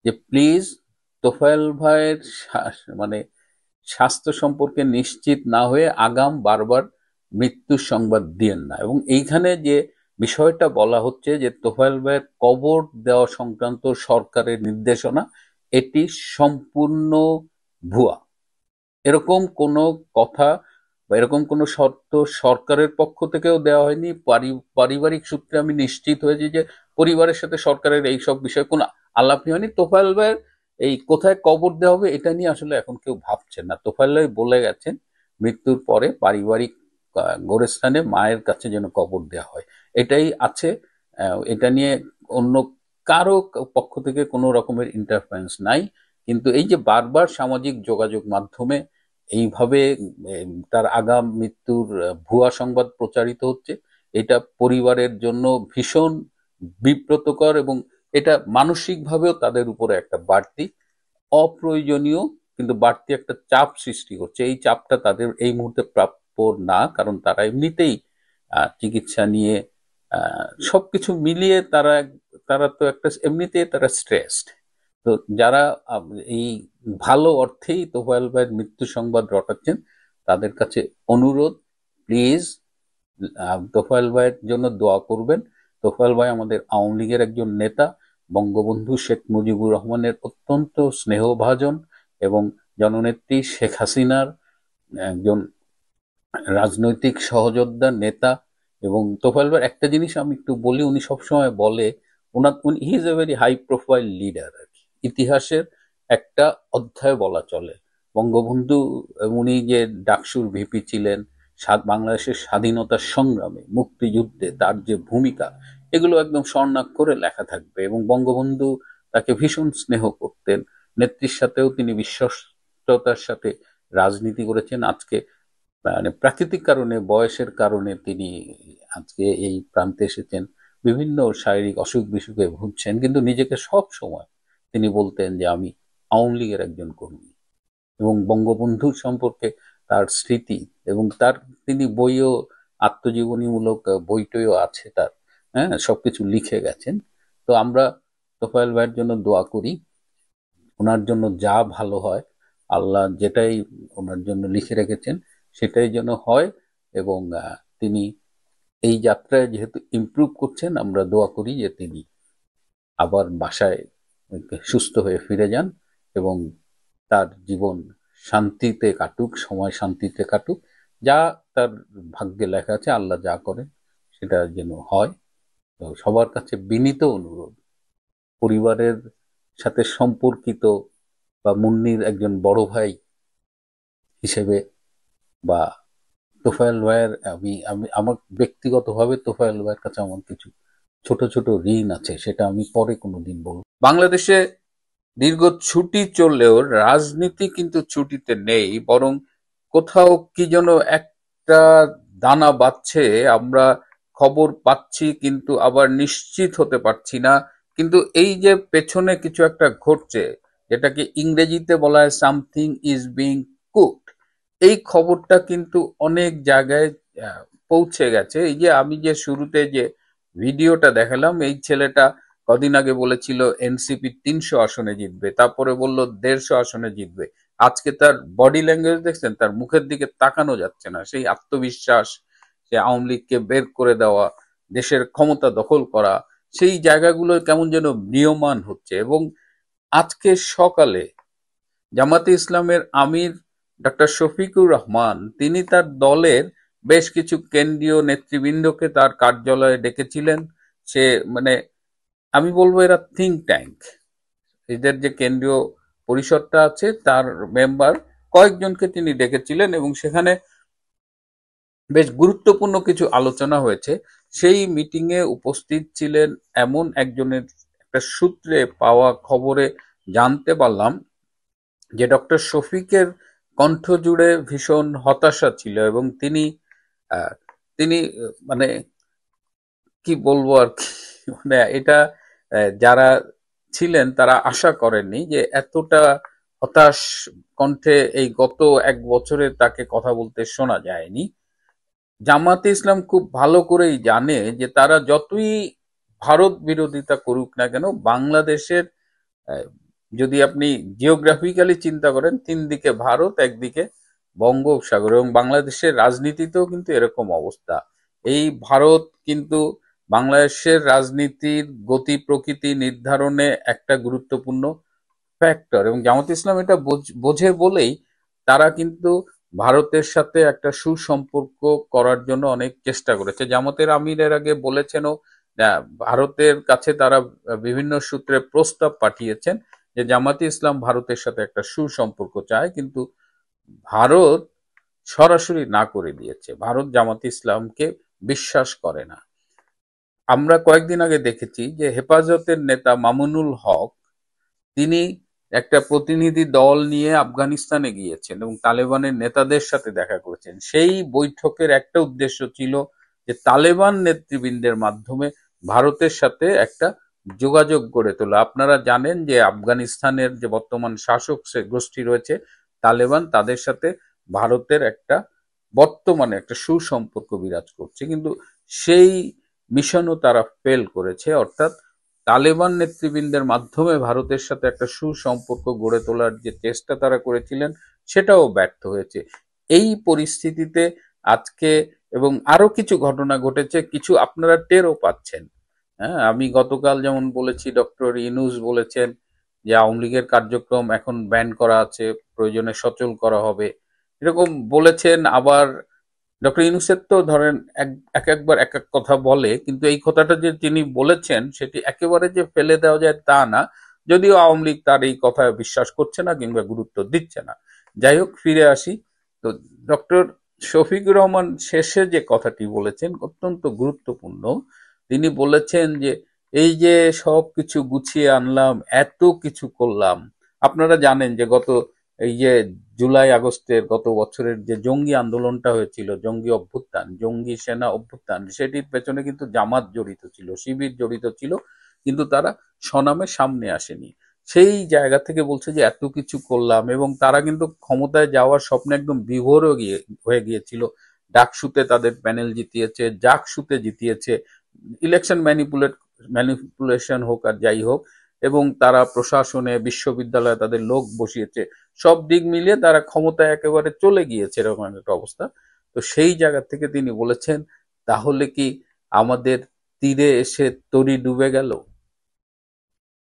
যে প্লিজ তোফায়েল ভাইয়ের মানে স্বাস্থ্য সম্পর্কে নিশ্চিত না হয়ে আগাম বারবার মৃত্যুর সংবাদ দিয়েন না। এবং এইখানে যে বিষয়টা বলা হচ্ছে যে তোফায়েল ভাইয়ের কবর দেওয়া সংক্রান্ত সরকারের নির্দেশনা, এটি সম্পূর্ণ ভুয়া। এরকম কোনো কথা বা এরকম কোনো শর্ত সরকারের পক্ষ থেকেও দেওয়া হয়নি। পারিবারিক সূত্রে আমি নিশ্চিত হয়েছি যে পরিবারের সাথে সরকারের এইসব বিষয়ে কোনো আলাপই হয়নি। তোফায়েল ভাইয়ের এই কোথায় কবর দেওয়া হবে এটা নিয়ে আসলে এখন কেউ ভাবছেন না। তোফায়েল ভাই বলে গেছেন মৃত্যুর পরে পারিবারিক গোরস্থানে মায়ের কাছে যেন কবর দেওয়া হয়, এটাই আছে। এটা নিয়ে অন্য কারো পক্ষ থেকে কোনো রকমের ইন্টারফারেন্স নাই। কিন্তু এই যে বারবার সামাজিক যোগাযোগ মাধ্যমে এইভাবে তার আগাম মৃত্যুর ভুয়া সংবাদ প্রচারিত হচ্ছে, এটা পরিবারের জন্য ভীষণ বিব্রতকর এবং এটা মানসিকভাবেও তাদের উপরে একটা বাড়তি অপ্রয়োজনীয় কিন্তু বাড়তি একটা চাপ সৃষ্টি করছে। এই চাপটা তাদের এই মুহূর্তে প্রাপ্য না, কারণ তারা এমনিতেই চিকিৎসা নিয়ে সবকিছু মিলিয়ে তারা তারা তো একটা এমনিতেই তারা স্ট্রেসড। তো যারা এই ভালো অর্থেই তোফায়েল ভাইয়ের মৃত্যু সংবাদ রটাচ্ছেন তাদের কাছে অনুরোধ, প্লিজ তোফায়েল ভাইয়ের জন্য দোয়া করবেন। তোফায়েল ভাই আমাদের আওয়ামী লীগের একজন নেতা, বঙ্গবন্ধু শেখ মুজিবুর রহমানের অত্যন্ত স্নেহভাজন এবং জননেত্রী শেখ হাসিনার একজন রাজনৈতিক সহযোদ্ধা নেতা। এবং তোফায়েল ভাইয়ের একটা জিনিস আমি একটু বলি, উনি সবসময় বলে he is a very high profile leader আর কি। ইতিহাসের একটা অধ্যায় বলা চলে। বঙ্গবন্ধু উনি যে ডাকসুর ভিপি ছিলেন, বাংলাদেশের স্বাধীনতা সংগ্রামে মুক্তিযুদ্ধে তার যে ভূমিকা, এগুলো একদম স্বর্ণাক্ষরে লেখা থাকবে। এবং বঙ্গবন্ধু তাকে ভীষণ স্নেহ করতেন, নেত্রীর সাথেও তিনি বিশ্বস্ততার সাথে রাজনীতি করেছেন। আজকে মানে প্রাকৃতিক কারণে বয়সের কারণে তিনি আজকে এই প্রান্তে এসেছেন, বিভিন্ন শারীরিক অসুখ বিসুখে ভুগছেন, কিন্তু নিজেকে সব সময় তিনি বলতেন যে আমি আওয়ামী লীগের একজন কর্মী। এবং বঙ্গবন্ধুর সম্পর্কে তার স্মৃতি এবং তার তিনি বইও আত্মজীবনীমূলক বইটইও আছে তার, হ্যাঁ, সবকিছু লিখে গেছেন। তো আমরা তোফায়েল ভাইয়ের জন্য দোয়া করি, ওনার জন্য যা ভালো হয়, আল্লাহ যেটাই ওনার জন্য লিখে রেখেছেন সেটাই যেন হয়। এবং তিনি এই যাত্রায় যেহেতু ইমপ্রুভ করছেন, আমরা দোয়া করি যে তিনি আবার বাসায় সুস্থ হয়ে ফিরে যান এবং তার জীবন শান্তিতে কাটুক, সময় শান্তিতে কাটুক। যা তার ভাগ্যে লেখা আছে, আল্লাহ যা করেন সেটা যেন হয়। তো সবার কাছে বিনীত অনুরোধ, পরিবারের সাথে সম্পর্কিত বা মুন্নির একজন বড় ভাই হিসেবে বা তোফায়েল ভাইয়ের আমি আমি আমার ব্যক্তিগতভাবে তোফায়েল ভাইয়ের কাছে আমার কিছু ছোট ছোট ঋণ আছে, সেটা আমি পরে কোনোদিন বলবো। বাংলাদেশে দীর্ঘ ছুটি চললেও রাজনীতি কিন্তু ছুটিতে নেই, বরং কোথাও কি যেন একটা দানা বাজছে। আমরা খবর পাচ্ছি কিন্তু আবার নিশ্চিত হতে পারছি না। কিন্তু এই যে পেছনে কিছু একটা ঘটছে, যেটাকে ইংরেজিতে বলা হয় সামথিং ইজ বিং কুকড, এই খবরটা কিন্তু অনেক জায়গায় পৌঁছে গেছে। এই যে আমি যে শুরুতে যে ভিডিওটা দেখালাম, এই ছেলেটা কদিন আগে বলেছিল এনসিপি 300 আসনে জিতবে, তারপরে বলল 150 আসনে জিতবে। আজকে তার বডি ল্যাঙ্গুয়েজ দেখছেন, তার মুখের দিকে তাকানো যাচ্ছে না। সেই আত্মবিশ্বাস, সে আওয়ামী লীগকে বের করে দেওয়া, দেশের ক্ষমতা দখল করা, সেই জায়গাগুলো কেমন যেন নিয়মান হচ্ছে। এবং আজকে সকালে জামাতে ইসলামের আমির ডক্টর শফিকুর রহমান তিনি তার দলের বেশ কিছু কেন্দ্রীয় নেতৃবৃন্দকে তার কার্যালয়ে ডেকেছিলেন। সে মানে আমি বলবো এরা থিঙ্ক ট্যাঙ্ক, এদের যে কেন্দ্রীয় পরিষদটা আছে তার মেম্বার কয়েকজনকে তিনি ডেকেছিলেন এবং সেখানে বেশ গুরুত্বপূর্ণ কিছু আলোচনা হয়েছে। সেই মিটিং এ উপস্থিত ছিলেন এমন একজনের একটা সূত্রে পাওয়া খবরে জানতে পারলাম যে ডক্টর শফিকের কণ্ঠ জুড়ে ভীষণ হতাশা ছিল এবং তিনি তিনি মানে কি বলবো আর কি, মানে এটা যারা ছিলেন তারা আশা করেননি যে এতটা হতাশ কণ্ঠে এই গত এক বছরে তাকে কথা বলতে শোনা যায়নি। জামাতে ইসলাম খুব ভালো করেই জানে যে তারা যতই ভারত বিরোধিতা করুক না কেন, বাংলাদেশের আহ, যদি আপনি জিওগ্রাফিক্যালি চিন্তা করেন, তিন দিকে ভারত, একদিকে বঙ্গোপসাগর, এবং বাংলাদেশের রাজনীতিতেও কিন্তু এরকম অবস্থা। এই ভারত কিন্তু বাংলাদেশের রাজনীতির গতি প্রকৃতি নির্ধারণে একটা গুরুত্বপূর্ণ ফ্যাক্টর, এবং জামাত ইসলাম এটা বোঝে বলেই তারা কিন্তু ভারতের সাথে একটা সুসম্পর্ক করার জন্য অনেক চেষ্টা করেছে। জামাতের আমির এর আগে বলেছেনও, ভারতের কাছে তারা বিভিন্ন সূত্রে প্রস্তাব পাঠিয়েছেন যে জামাতে ইসলাম ভারতের সাথে একটা সুসম্পর্ক চায়, কিন্তু ভারত সরাসরি না করে দিয়েছে। ভারত জামাতে ইসলামকে বিশ্বাস করে না। আমরা কয়েকদিন আগে দেখেছি যে হেফাজতের নেতা মামুনুল হক, তিনি একটা প্রতিনিধি দল নিয়ে আফগানিস্তানে গিয়েছেন এবং তালেবানের নেতাদের সাথে দেখা করেছেন। সেই বৈঠকের একটা উদ্দেশ্য ছিল যে তালেবান নেতৃবৃন্দের মাধ্যমে ভারতের সাথে একটা যোগাযোগ গড়ে তোলা। আপনারা জানেন যে আফগানিস্তানের যে বর্তমান শাসক গোষ্ঠী রয়েছে তালেবান, তাদের সাথে ভারতের একটা বর্তমানে একটা সুসম্পর্ক বিরাজ করছে, কিন্তু সেই মিশনও তারা ফেল করেছে। অর্থাৎ তালেবান নেতৃবৃন্দের মাধ্যমে ভারতের সাথে একটা সুসম্পর্ক গড়ে তোলার যে চেষ্টা তারা করেছিলেন সেটাও ব্যর্থ হয়েছে। এই পরিস্থিতিতে আজকে এবং আরো কিছু ঘটনা ঘটেছে, কিছু আপনারা টেরও পাচ্ছেন। হ্যাঁ, আমি গতকাল যেমন বলেছি, ডক্টর ইউনূস বলেছেন যে আওয়ামী লীগের কার্যক্রম এখন ব্যান করা আছে, প্রয়োজনে সচল করা হবে, এরকম বলেছেন। আবার ডক্টর ইউনূসের তো ধরেন একবার এক এক কথা বলে, কিন্তু এই কথাটা যে তিনি বলেছেন সেটি একেবারে যে ফেলে দেওয়া যায় তা না, যদিও আওয়ামী লীগ তার এই কথায় বিশ্বাস করছে না কিংবা গুরুত্ব দিচ্ছে না। যাই হোক, ফিরে আসি। তো ডক্টর শফিকুর রহমান শেষে যে কথাটি বলেছেন অত্যন্ত গুরুত্বপূর্ণ। তিনি বলেছেন যে এই যে সব কিছু গুছিয়ে আনলাম, এত কিছু করলাম। আপনারা জানেন যে এই যে জুলাই আগস্টের গত বছরের যে জঙ্গি আন্দোলনটা হয়েছিল, জঙ্গি অভ্যুত্থান, জঙ্গি সেনা অভ্যুত্থান, সেটির পেছনে কিন্তু জামাত জড়িত ছিল, শিবির জড়িত ছিল, কিন্তু তারা স্বনামে সামনে আসেনি। সেই জায়গা থেকে বলছে যে এত কিছু করলাম, এবং তারা কিন্তু ক্ষমতায় যাওয়ার স্বপ্নে একদম বিভোর হয়ে গিয়েছিল। ডাকসুতে তাদের প্যানেল জিতিয়েছে, জাকসুতে জিতিয়েছে, ইলেকশন ম্যানিপুলেশন হোক আর যাই হোক, এবং তারা প্রশাসনে বিশ্ববিদ্যালয়ে তাদের লোক বসিয়েছে। সব দিক মিলিয়ে তারা ক্ষমতায় একেবারে চলে গিয়েছে, এরকম একটা অবস্থা। তো সেই জায়গা থেকে তিনি বলেছেন, তাহলে কি আমাদের তীরে এসে তরি ডুবে গেল?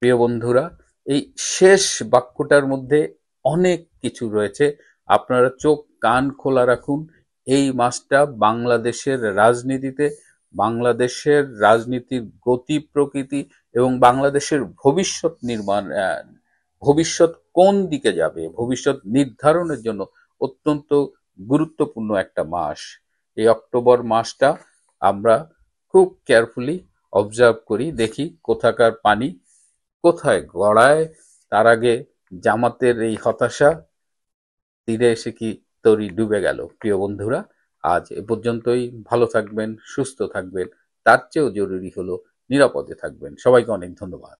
প্রিয় বন্ধুরা, এই শেষ বাক্যটার মধ্যে অনেক কিছু রয়েছে। আপনারা চোখ কান খোলা রাখুন। এই মাসটা বাংলাদেশের রাজনীতিতে, বাংলাদেশের রাজনীতির গতি প্রকৃতি এবং বাংলাদেশের ভবিষ্যৎ কোন দিকে যাবে, ভবিষ্যৎ নির্ধারণের জন্য অত্যন্ত গুরুত্বপূর্ণ একটা মাস। এই অক্টোবর মাসটা আমরা খুব কেয়ারফুলি অবজার্ভ করি, দেখি কোথাকার পানি কোথায় গড়ায়। তার আগে জামাতের এই হতাশা, তীরে এসে কি তরি ডুবে গেল? প্রিয় বন্ধুরা, আজ এ পর্যন্তই। ভালো থাকবেন, সুস্থ থাকবেন, তার চেয়েও জরুরি হলো নিরাপদে থাকবেন। সবাইকে অনেক ধন্যবাদ।